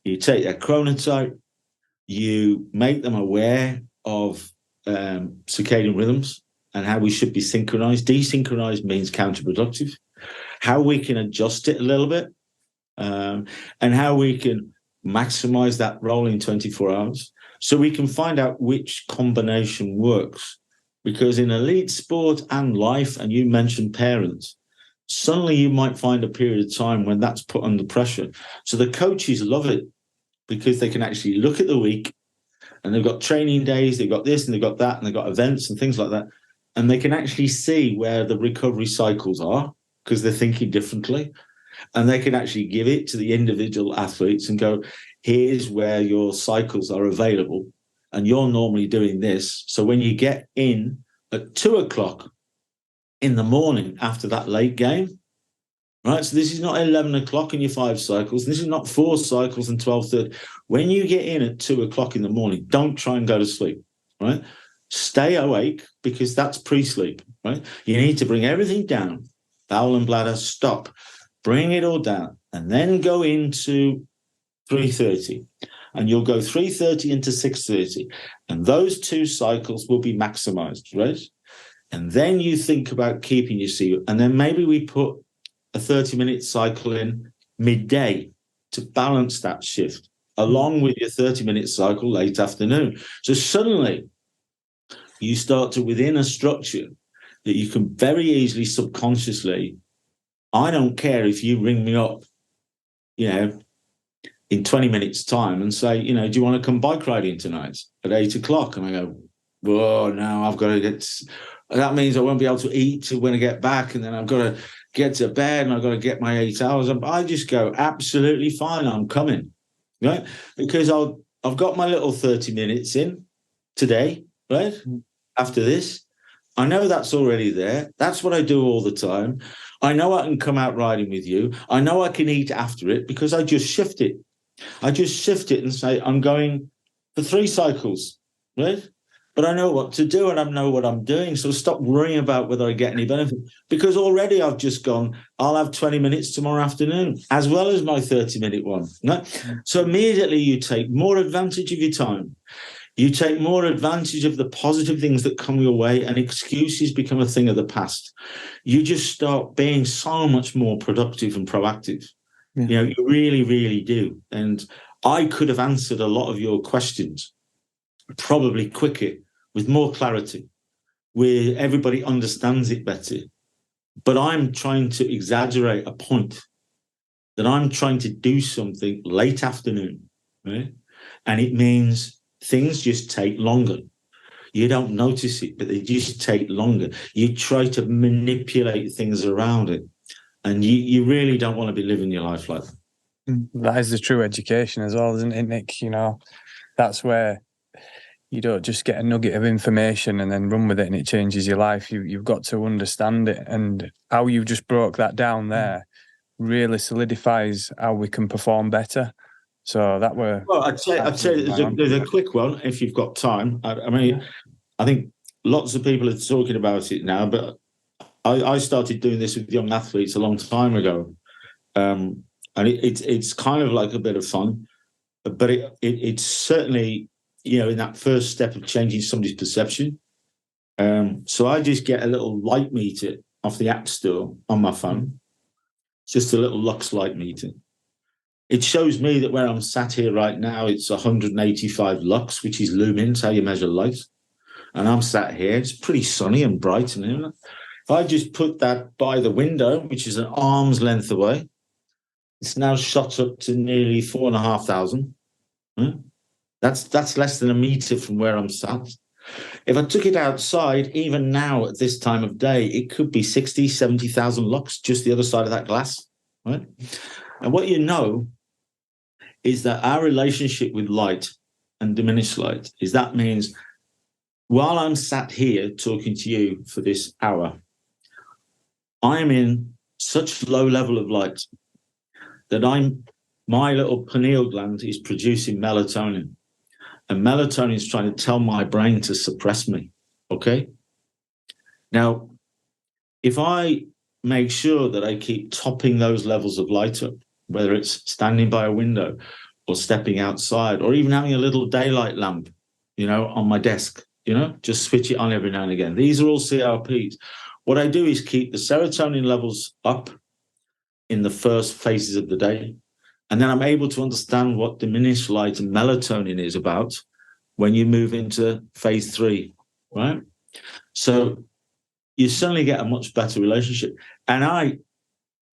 You take their chronotype, you make them aware of circadian rhythms and how we should be synchronized. Desynchronized means counterproductive. How we can adjust it a little bit, and how we can maximize that rolling 24 hours so we can find out which combination works. Because in elite sport and life, and you mentioned parents, suddenly you might find a period of time when that's put under pressure. So the coaches love it, because they can actually look at the week, and they've got training days, they've got this and they've got that, and they've got events and things like that. And they can actually see where the recovery cycles are, because they're thinking differently. And they can actually give it to the individual athletes and go, here's where your cycles are available. And you're normally doing this. So when you get in at 2 o'clock in the morning after that late game, right? So this is not 11 o'clock in your 5 cycles. This is not 4 cycles and 12:30. When you get in at 2 o'clock in the morning, don't try and go to sleep, right? Stay awake, because that's pre-sleep, right? You need to bring everything down. Bowel and bladder, stop. Bring it all down. And then go into 3:30. And you'll go 3:30 into 6:30. And those 2 cycles will be maximized, right? And then you think about keeping your sleep. And then maybe we put a 30-minute cycle in midday to balance that shift, along with your 30-minute cycle late afternoon. So suddenly you start to, within a structure that you can very easily subconsciously, I don't care if you ring me up, in 20 minutes time and say, do you want to come bike riding tonight at 8 o'clock? And I go, whoa, no, I've got to get, that means I won't be able to eat when I get back. And then I've got to get to bed and I've got to get my 8 hours. I just go, absolutely fine, I'm coming, right? Because I've got my little 30 minutes in today, right? After this, I know that's already there. That's what I do all the time. I know I can come out riding with you. I know I can eat after it, because I just shift it. I just shift it and say, I'm going for 3 cycles, right? But I know what to do and I know what I'm doing. So stop worrying about whether I get any benefit, because already I've just gone, I'll have 20 minutes tomorrow afternoon, as well as my 30-minute one. No? So immediately you take more advantage of your time. You take more advantage of the positive things that come your way, and excuses become a thing of the past. You just start being so much more productive and proactive. Yeah. You really, really do. And I could have answered a lot of your questions probably quicker, with more clarity, where everybody understands it better. But I'm trying to exaggerate a point that I'm trying to do something late afternoon, right? And it means things just take longer. You don't notice it, but they just take longer. You try to manipulate things around it, and you really don't want to be living your life like that. That is the true education as well, isn't it, Nick? You know, that's where you don't just get a nugget of information and then run with it and it changes your life. You've got to understand it, and how you just broke that down there really solidifies how we can perform better. So that were... Well, I'd say there's a quick one if you've got time. I mean, I think lots of people are talking about it now, but I started doing this with young athletes a long time ago. And it's kind of like a bit of fun, but it's certainly, you know, in that first step of changing somebody's perception. So I just get a little light meter off the App Store on my phone. It's just a little lux light meter. It shows me that where I'm sat here right now, it's 185 lux, which is lumens, how you measure light. And I'm sat here, it's pretty sunny and bright. And if I just put that by the window, which is an arm's length away, it's now shot up to nearly 4,500. That's less than a meter from where I'm sat. If I took it outside, even now at this time of day, it could be 60, 70,000 lux, just the other side of that glass, right? And what you know is that our relationship with light and diminished light is that means while I'm sat here talking to you for this hour, I am in such low level of light that my little pineal gland is producing melatonin. And melatonin is trying to tell my brain to suppress me, okay? Now, if I make sure that I keep topping those levels of light up, whether it's standing by a window or stepping outside or even having a little daylight lamp, you know, on my desk, you know, just switch it on every now and again. These are all CRPs. What I do is keep the serotonin levels up in the first phases of the day. And then I'm able to understand what diminished light and melatonin is about when you move into phase 3, right? So you suddenly get a much better relationship. And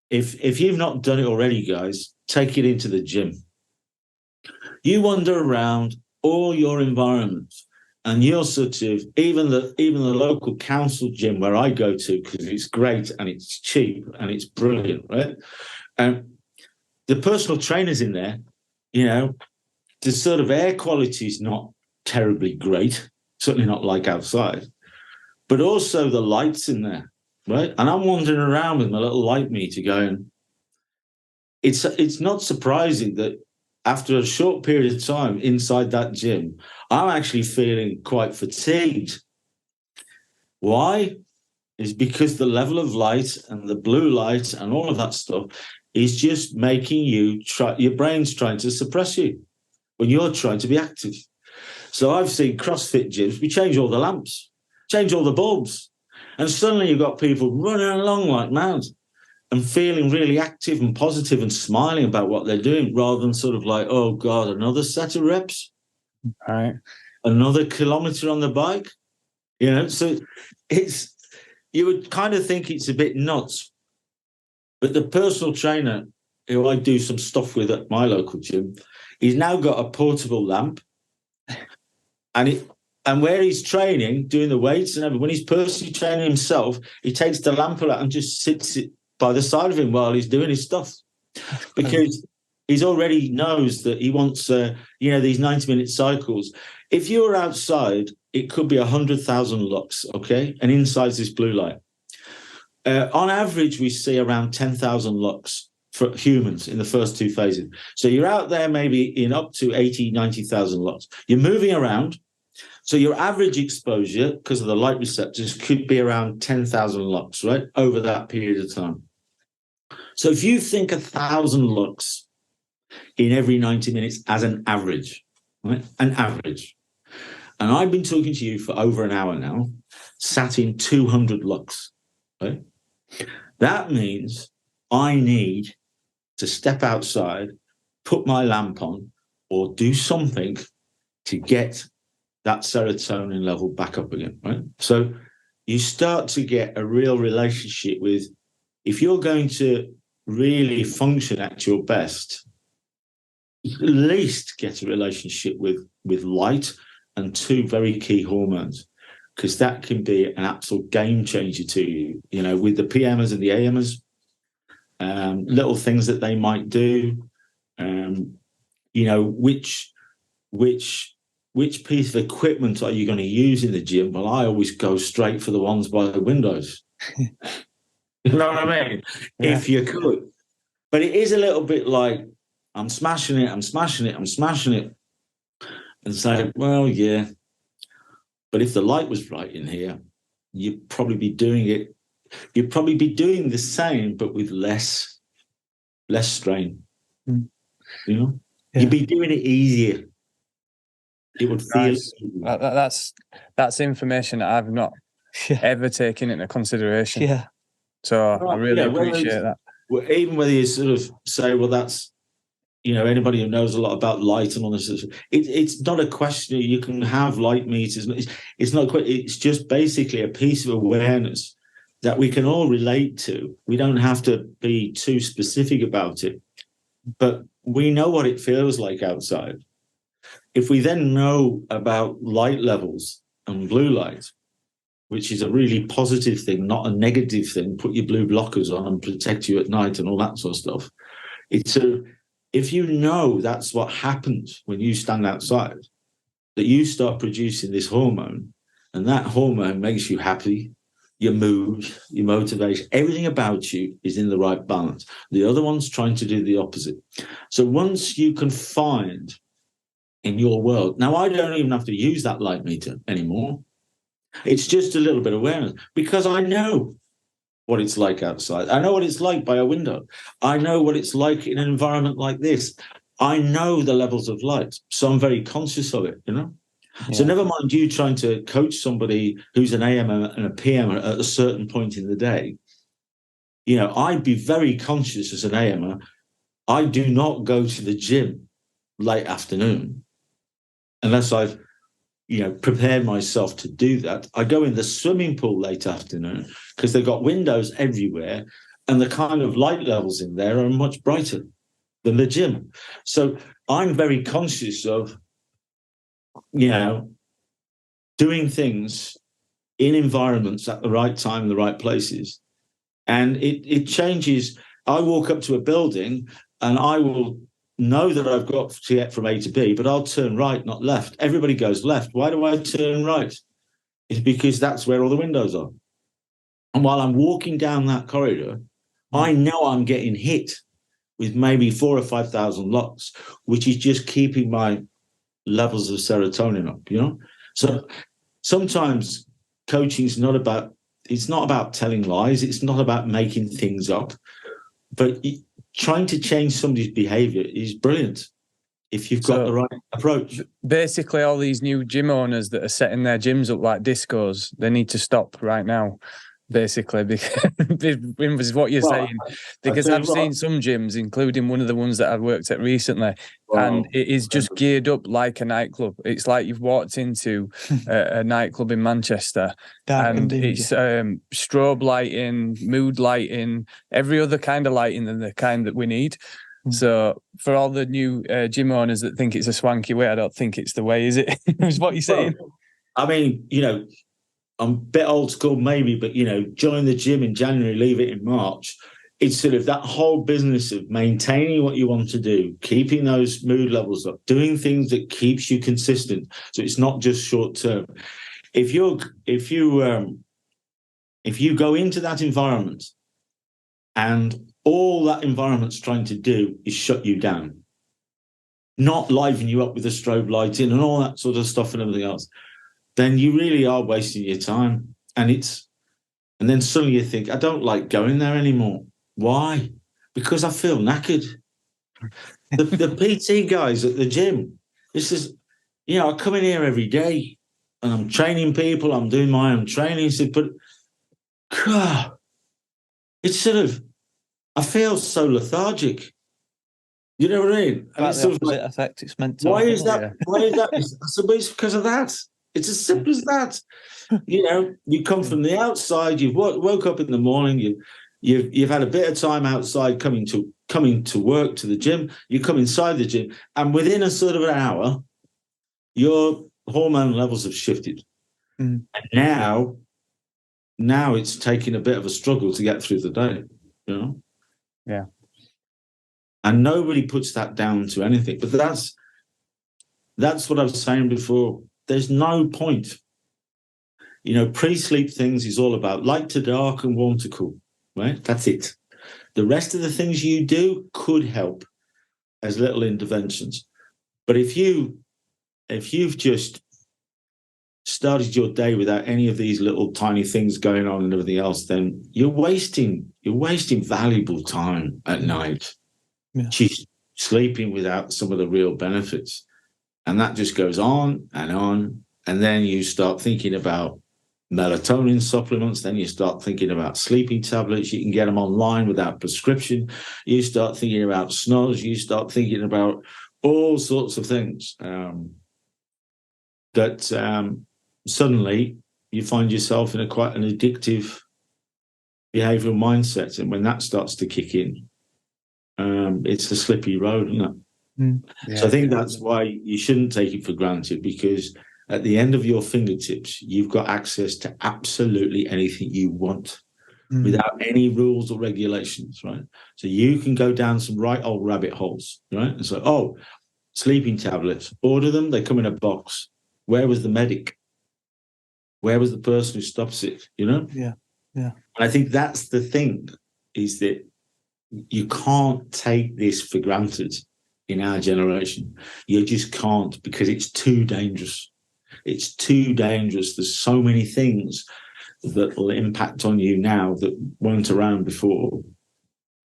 if you've not done it already, guys, take it into the gym. You wander around all your environment, and you're sort of even the local council gym where I go to, because it's great and it's cheap and it's brilliant, right? And the personal trainers in there, you know, the sort of air quality is not terribly great, certainly not like outside, but also the lights in there, right? And I'm wandering around with my little light meter going, it's not surprising that after a short period of time inside that gym, I'm actually feeling quite fatigued. Why? Is because the level of light and the blue light and all of that stuff is just making your brain's trying to suppress you when you're trying to be active. So I've seen CrossFit gyms, we change all the lamps, change all the bulbs, and suddenly you've got people running along like mad and feeling really active and positive and smiling about what they're doing, rather than sort of like, oh God, another set of reps, right? Another kilometer on the bike, you know. So you would kind of think it's a bit nuts, but the personal trainer who I do some stuff with at my local gym, he's now got a portable lamp, and where he's training, doing the weights and everything, when he's personally training himself, he takes the lamp out and just sits it by the side of him while he's doing his stuff, because he's already knows that he wants, these 90-minute cycles. If you're outside, it could be 100,000 lux, okay? And inside's this blue light. On average, we see around 10,000 lux for humans in the first 2 phases. So you're out there maybe in up to 80, 90,000 lux. You're moving around. So your average exposure, because of the light receptors, could be around 10,000 lux, right, over that period of time. So if you think 1,000 lux in every 90 minutes as an average, right, an average, and I've been talking to you for over an hour now, sat in 200 lux, right? That means I need to step outside, put my lamp on, or do something to get that serotonin level back up again, right? So you start to get a real relationship with, if you're going to really function at your best, at least get a relationship with light and two very key hormones, because that can be an absolute game changer to you. You know, with the PMers and the AMers, little things that they might do. You know, which piece of equipment are you going to use in the gym? Well, I always go straight for the ones by the windows. You know what I mean? Yeah. If you could. But it is a little bit like, I'm smashing it. And say, well, yeah. But if the light was right in here, you'd probably be doing it. You'd probably be doing the same, but with less strain. You know? Yeah. You'd be doing it easier. It would feel nice. That's information that I've not ever taken into consideration. Yeah. So I really appreciate that. Even whether you sort of say, well, that's, you know, anybody who knows a lot about light and all this, it's not a question. You can have light meters. It's not quite. It's just basically a piece of awareness that we can all relate to. We don't have to be too specific about it, but we know what it feels like outside. If we then know about light levels and blue light, which is a really positive thing, not a negative thing, put your blue blockers on and protect you at night and all that sort of stuff. If you know that's what happens when you stand outside, that you start producing this hormone, and that hormone makes you happy, your mood, your motivation, everything about you is in the right balance. The other one's trying to do the opposite. So once you can find in your world, now I don't even have to use that light meter anymore. It's just a little bit of awareness, because I know what it's like outside. I know what it's like by a window. I know what it's like in an environment like this. I know the levels of light, so I'm very conscious of it, you know? Yeah. So never mind you trying to coach somebody who's an AM and a PM at a certain point in the day. You know, I'd be very conscious as an AM. I do not go to the gym late afternoon unless I've, you know, prepared myself to do that. I go in the swimming pool late afternoon because they've got windows everywhere and the kind of light levels in there are much brighter than the gym. So I'm very conscious of, you know, doing things in environments at the right time, the right places. And it changes. I walk up to a building and I will know that I've got to get from A to B, but I'll turn right, not left. Everybody goes left. Why do I turn right? It's because that's where all the windows are. And while I'm walking down that corridor, I know I'm getting hit with maybe 4,000 or 5,000 lux, which is just keeping my levels of serotonin up, you know? So sometimes coaching is not about, it's not about telling lies. It's not about making things up, but trying to change somebody's behavior is brilliant if you've got the right approach. Basically, all these new gym owners that are setting their gyms up like discos, they need to stop right now, basically, because is what you're saying. Because I've seen some gyms, including one of the ones that I've worked at recently, and it is just geared up like a nightclub. It's like you've walked into a nightclub in Manchester, and it's strobe lighting, mood lighting, every other kind of lighting than the kind that we need. So for all the new gym owners that think it's a swanky way, I don't think it's the way, is it? Is what you're saying? I mean, you know, I'm a bit old school maybe, but, you know, join the gym in January, leave it in March. It's sort of that whole business of maintaining what you want to do, keeping those mood levels up, doing things that keeps you consistent. So it's not just short term. If you go into that environment and all that environment's trying to do is shut you down, not liven you up with the strobe lighting and all that sort of stuff and everything else, then you really are wasting your time. And then suddenly you think, I don't like going there anymore. Why? Because I feel knackered. The PT guys at the gym, this is, you know, I come in here every day and I'm training people, I'm doing my own training, but God, it's sort of, I feel so lethargic. You know what I mean? And it's the opposite effect it's meant to. Why is that? Yeah. Why is that? It's because of that. It's as simple as that. You know, you come from the outside, you've woke up in the morning, You've had a bit of time outside coming to work, to the gym. You come inside the gym, and within a sort of an hour, your hormone levels have shifted. And now it's taking a bit of a struggle to get through the day, you know? Yeah. And nobody puts that down to anything. But that's what I was saying before. There's no point. You know, pre-sleep things is all about light to dark and warm to cool, right? That's it. The rest of the things you do could help as little interventions. But if you've just started your day without any of these little tiny things going on and everything else, then you're wasting valuable time at night. Yeah. She's sleeping without some of the real benefits. And that just goes on. And then you start thinking about melatonin supplements. Then you start thinking about sleeping tablets. You can get them online without prescription. You start thinking about snooze. You start thinking about all sorts of things that suddenly you find yourself in quite an addictive behavioral mindset. And when that starts to kick in, it's a slippery road, isn't it? Yeah, so I think that's why you shouldn't take it for granted, because at the end of your fingertips, you've got access to absolutely anything you want without any rules or regulations, right? So you can go down some right old rabbit holes, right? And so, sleeping tablets, order them, they come in a box. Where was the medic? Where was the person who stops it, you know? Yeah. And I think that's the thing, is that you can't take this for granted in our generation. You just can't, because it's too dangerous. It's too dangerous. There's so many things that will impact on you now that weren't around before.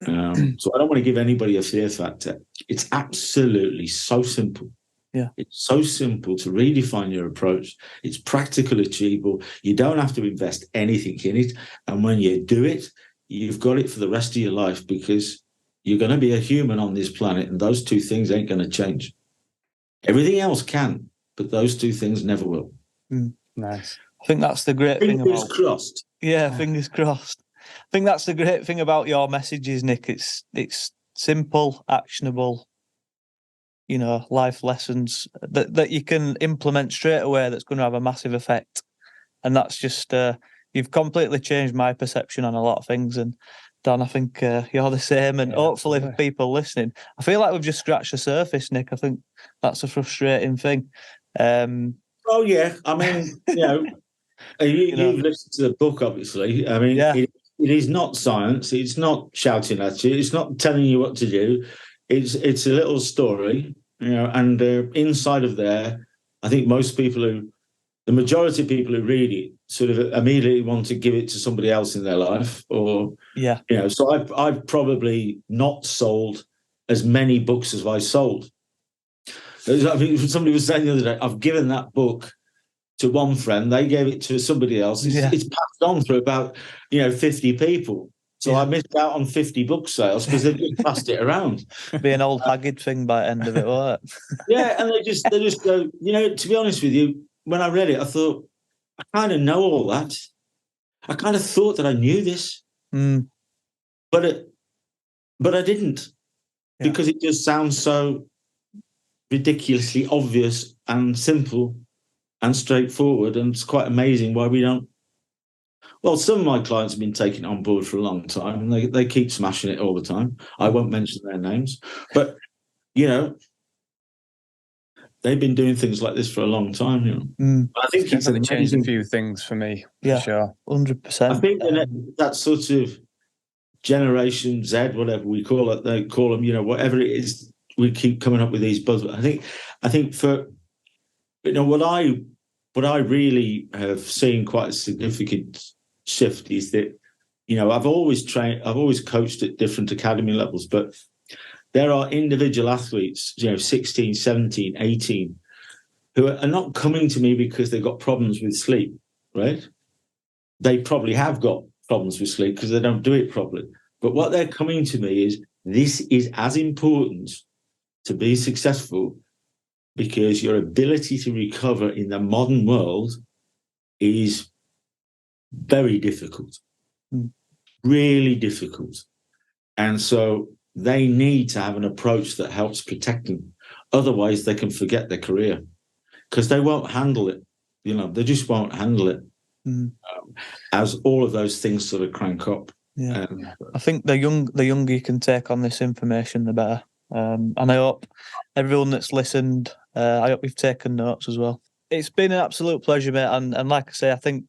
So I don't want to give anybody a fear factor. It's absolutely so simple. Yeah. It's so simple to redefine your approach. It's practical, achievable. You don't have to invest anything in it. And when you do it, you've got it for the rest of your life, because you're going to be a human on this planet, and those two things ain't going to change. Everything else can, but those two things never will. Nice. I think that's the great thing about... Fingers crossed. Yeah, fingers crossed. I think that's the great thing about your messages, Nick. It's simple, actionable, you know, life lessons that you can implement straight away, that's going to have a massive effect. And that's just, you've completely changed my perception on a lot of things. And Dan, I think you're the same. And hopefully for people listening, I feel like we've just scratched the surface, Nick. I think that's a frustrating thing. Oh, yeah. I mean, you know, you've listened to the book, obviously. I mean, it is not science. It's not shouting at you. It's not telling you what to do. It's a little story, you know, and inside of there, I think the majority of people who read it sort of immediately want to give it to somebody else in their life, or, you know, so I've probably not sold as many books as I sold. I think somebody was saying the other day, I've given that book to one friend, they gave it to somebody else. It's passed on through about, 50 people. So I missed out on 50 book sales because they've just passed it around. Be an old haggard thing by the end of it, won't it? Yeah, and they just go, to be honest with you, when I read it, I thought, I kind of know all that. I kind of thought that I knew this, but I didn't, because it just sounds so ridiculously obvious and simple and straightforward, and it's quite amazing why we don't. Well, some of my clients have been taking it on board for a long time, and they keep smashing it all the time. I won't mention their names, but they've been doing things like this for a long time. I think it's really changed a few things for me. Yeah, for sure, 100%. I think that sort of Generation Z, whatever we call it, they call them, whatever it is, we keep coming up with these buzzwords. I think for what I really have seen quite a significant shift is that, I've always coached at different academy levels, but there are individual athletes, 16, 17, 18, who are not coming to me because they've got problems with sleep, right? They probably have got problems with sleep because they don't do it properly. But what they're coming to me is, this is as important to be successful, because your ability to recover in the modern world is very difficult. really difficult. And so they need to have an approach that helps protect them. Otherwise, they can forget their career because they won't handle it. They just won't handle it as all of those things sort of crank up. Yeah, I think the younger you can take on this information, the better. And I hope everyone that's listened, I hope you've taken notes as well. It's been an absolute pleasure, mate. And like I say, I think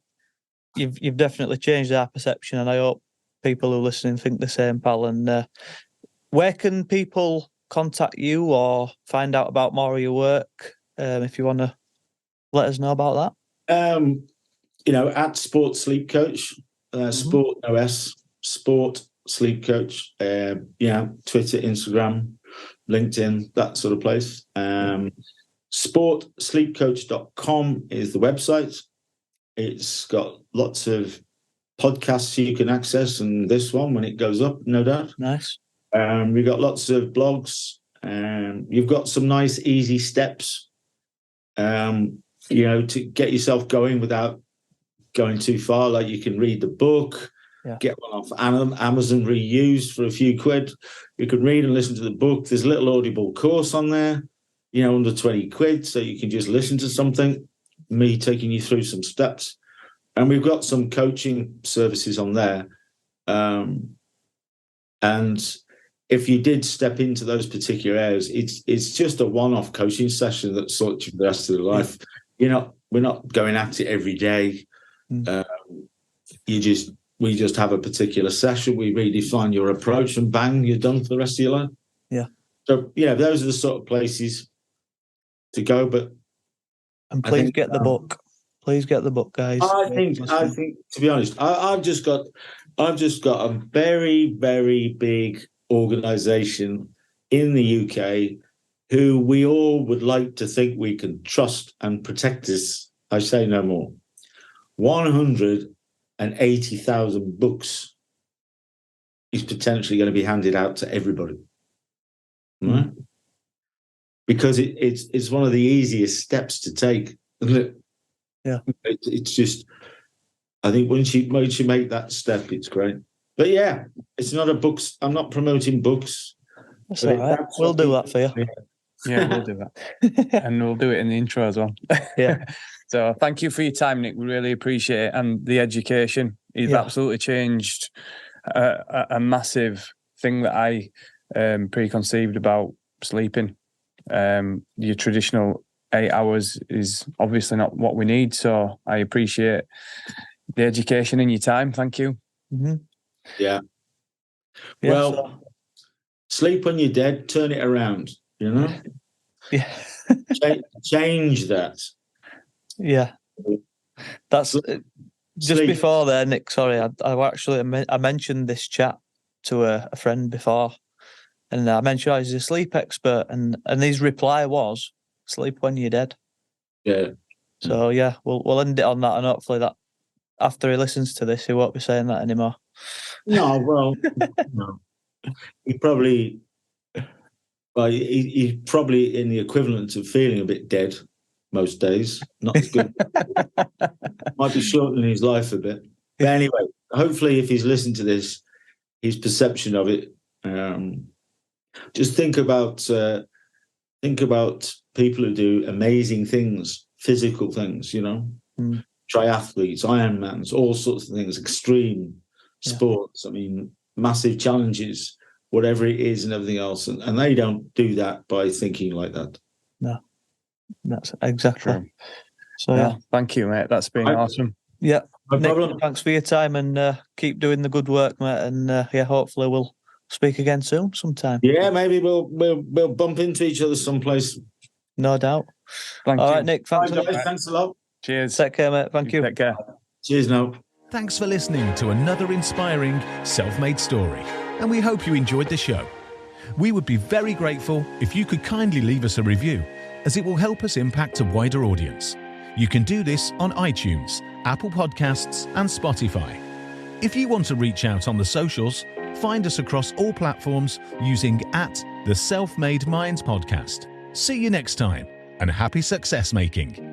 you've definitely changed our perception, and I hope people who are listening think the same, pal. And where can people contact you or find out about more of your work? If you want to let us know about that. At Sport Sleep Coach, Sport OS, Sport Sleep Coach, Twitter, Instagram, LinkedIn, that sort of place. Sportsleepcoach.com is the website. It's got lots of podcasts you can access, and this one when it goes up, no doubt. Nice. We've got lots of blogs, and you've got some nice, easy steps, to get yourself going without going too far. Like you can read the book, get one off Amazon reused for a few quid. You can read and listen to the book. There's a little Audible course on there, under 20 quid, so you can just listen to something, me taking you through some steps. And we've got some coaching services on there. And if you did step into those particular areas, it's just a one-off coaching session that sorts you for the rest of the life. We're not going at it every day. We just have a particular session. We redefine your approach, and bang, you're done for the rest of your life. Yeah. So those are the sort of places to go. And please get the book. Please get the book, guys. I think to be honest, I've just got a very, very big organisation in the UK who we all would like to think we can trust and protect us. I say no more. 180,000 books is potentially going to be handed out to everybody, right? Because it's one of the easiest steps to take, isn't it? Yeah. It's just, I think once you make that step, it's great. But yeah, it's not a books. I'm not promoting books. That's all right. We'll do that for you. Yeah, we'll do that. And we'll do it in the intro as well. Yeah. So thank you for your time, Nick. We really appreciate it. And the education. You've absolutely changed a massive thing that I preconceived about sleeping. Your traditional 8 hours is obviously not what we need. So I appreciate the education and your time. Thank you. Mm-hmm. Yeah. Well, sleep when you're dead, turn it around, Yeah. Change that. Yeah. That's just before there, Nick. Sorry, I mentioned this chat to a friend before, and I mentioned he's a sleep expert, and his reply was sleep when you're dead. Yeah. So yeah, we'll end it on that, and hopefully that after he listens to this, he won't be saying that anymore. No, well, no. He's probably in the equivalent of feeling a bit dead most days. Not as good. Might be shortening his life a bit. But anyway, hopefully if he's listened to this, his perception of it, just think about people who do amazing things, physical things, triathletes, Ironmans, all sorts of things, extreme sports. I mean, massive challenges, whatever it is and everything else. And they don't do that by thinking like that. No, that's exactly. True. So yeah, thank you, mate. That's been awesome. Yeah, no Nick, problem. Thanks for your time, and keep doing the good work, mate. And hopefully we'll speak again soon, sometime. Yeah, maybe we'll bump into each other someplace. No doubt. Thank you. All right, Nick. Thanks. Bye, guys. Thanks a lot. Cheers. Take care, mate. Thank you. Take care. Cheers now. Thanks for listening to another inspiring self-made story, and we hope you enjoyed the show. We would be very grateful if you could kindly leave us a review, as it will help us impact a wider audience. You can do this on iTunes, Apple Podcasts, and Spotify. If you want to reach out on the socials, find us across all platforms using @the Self-Made Minds Podcast. See you next time, and happy success making.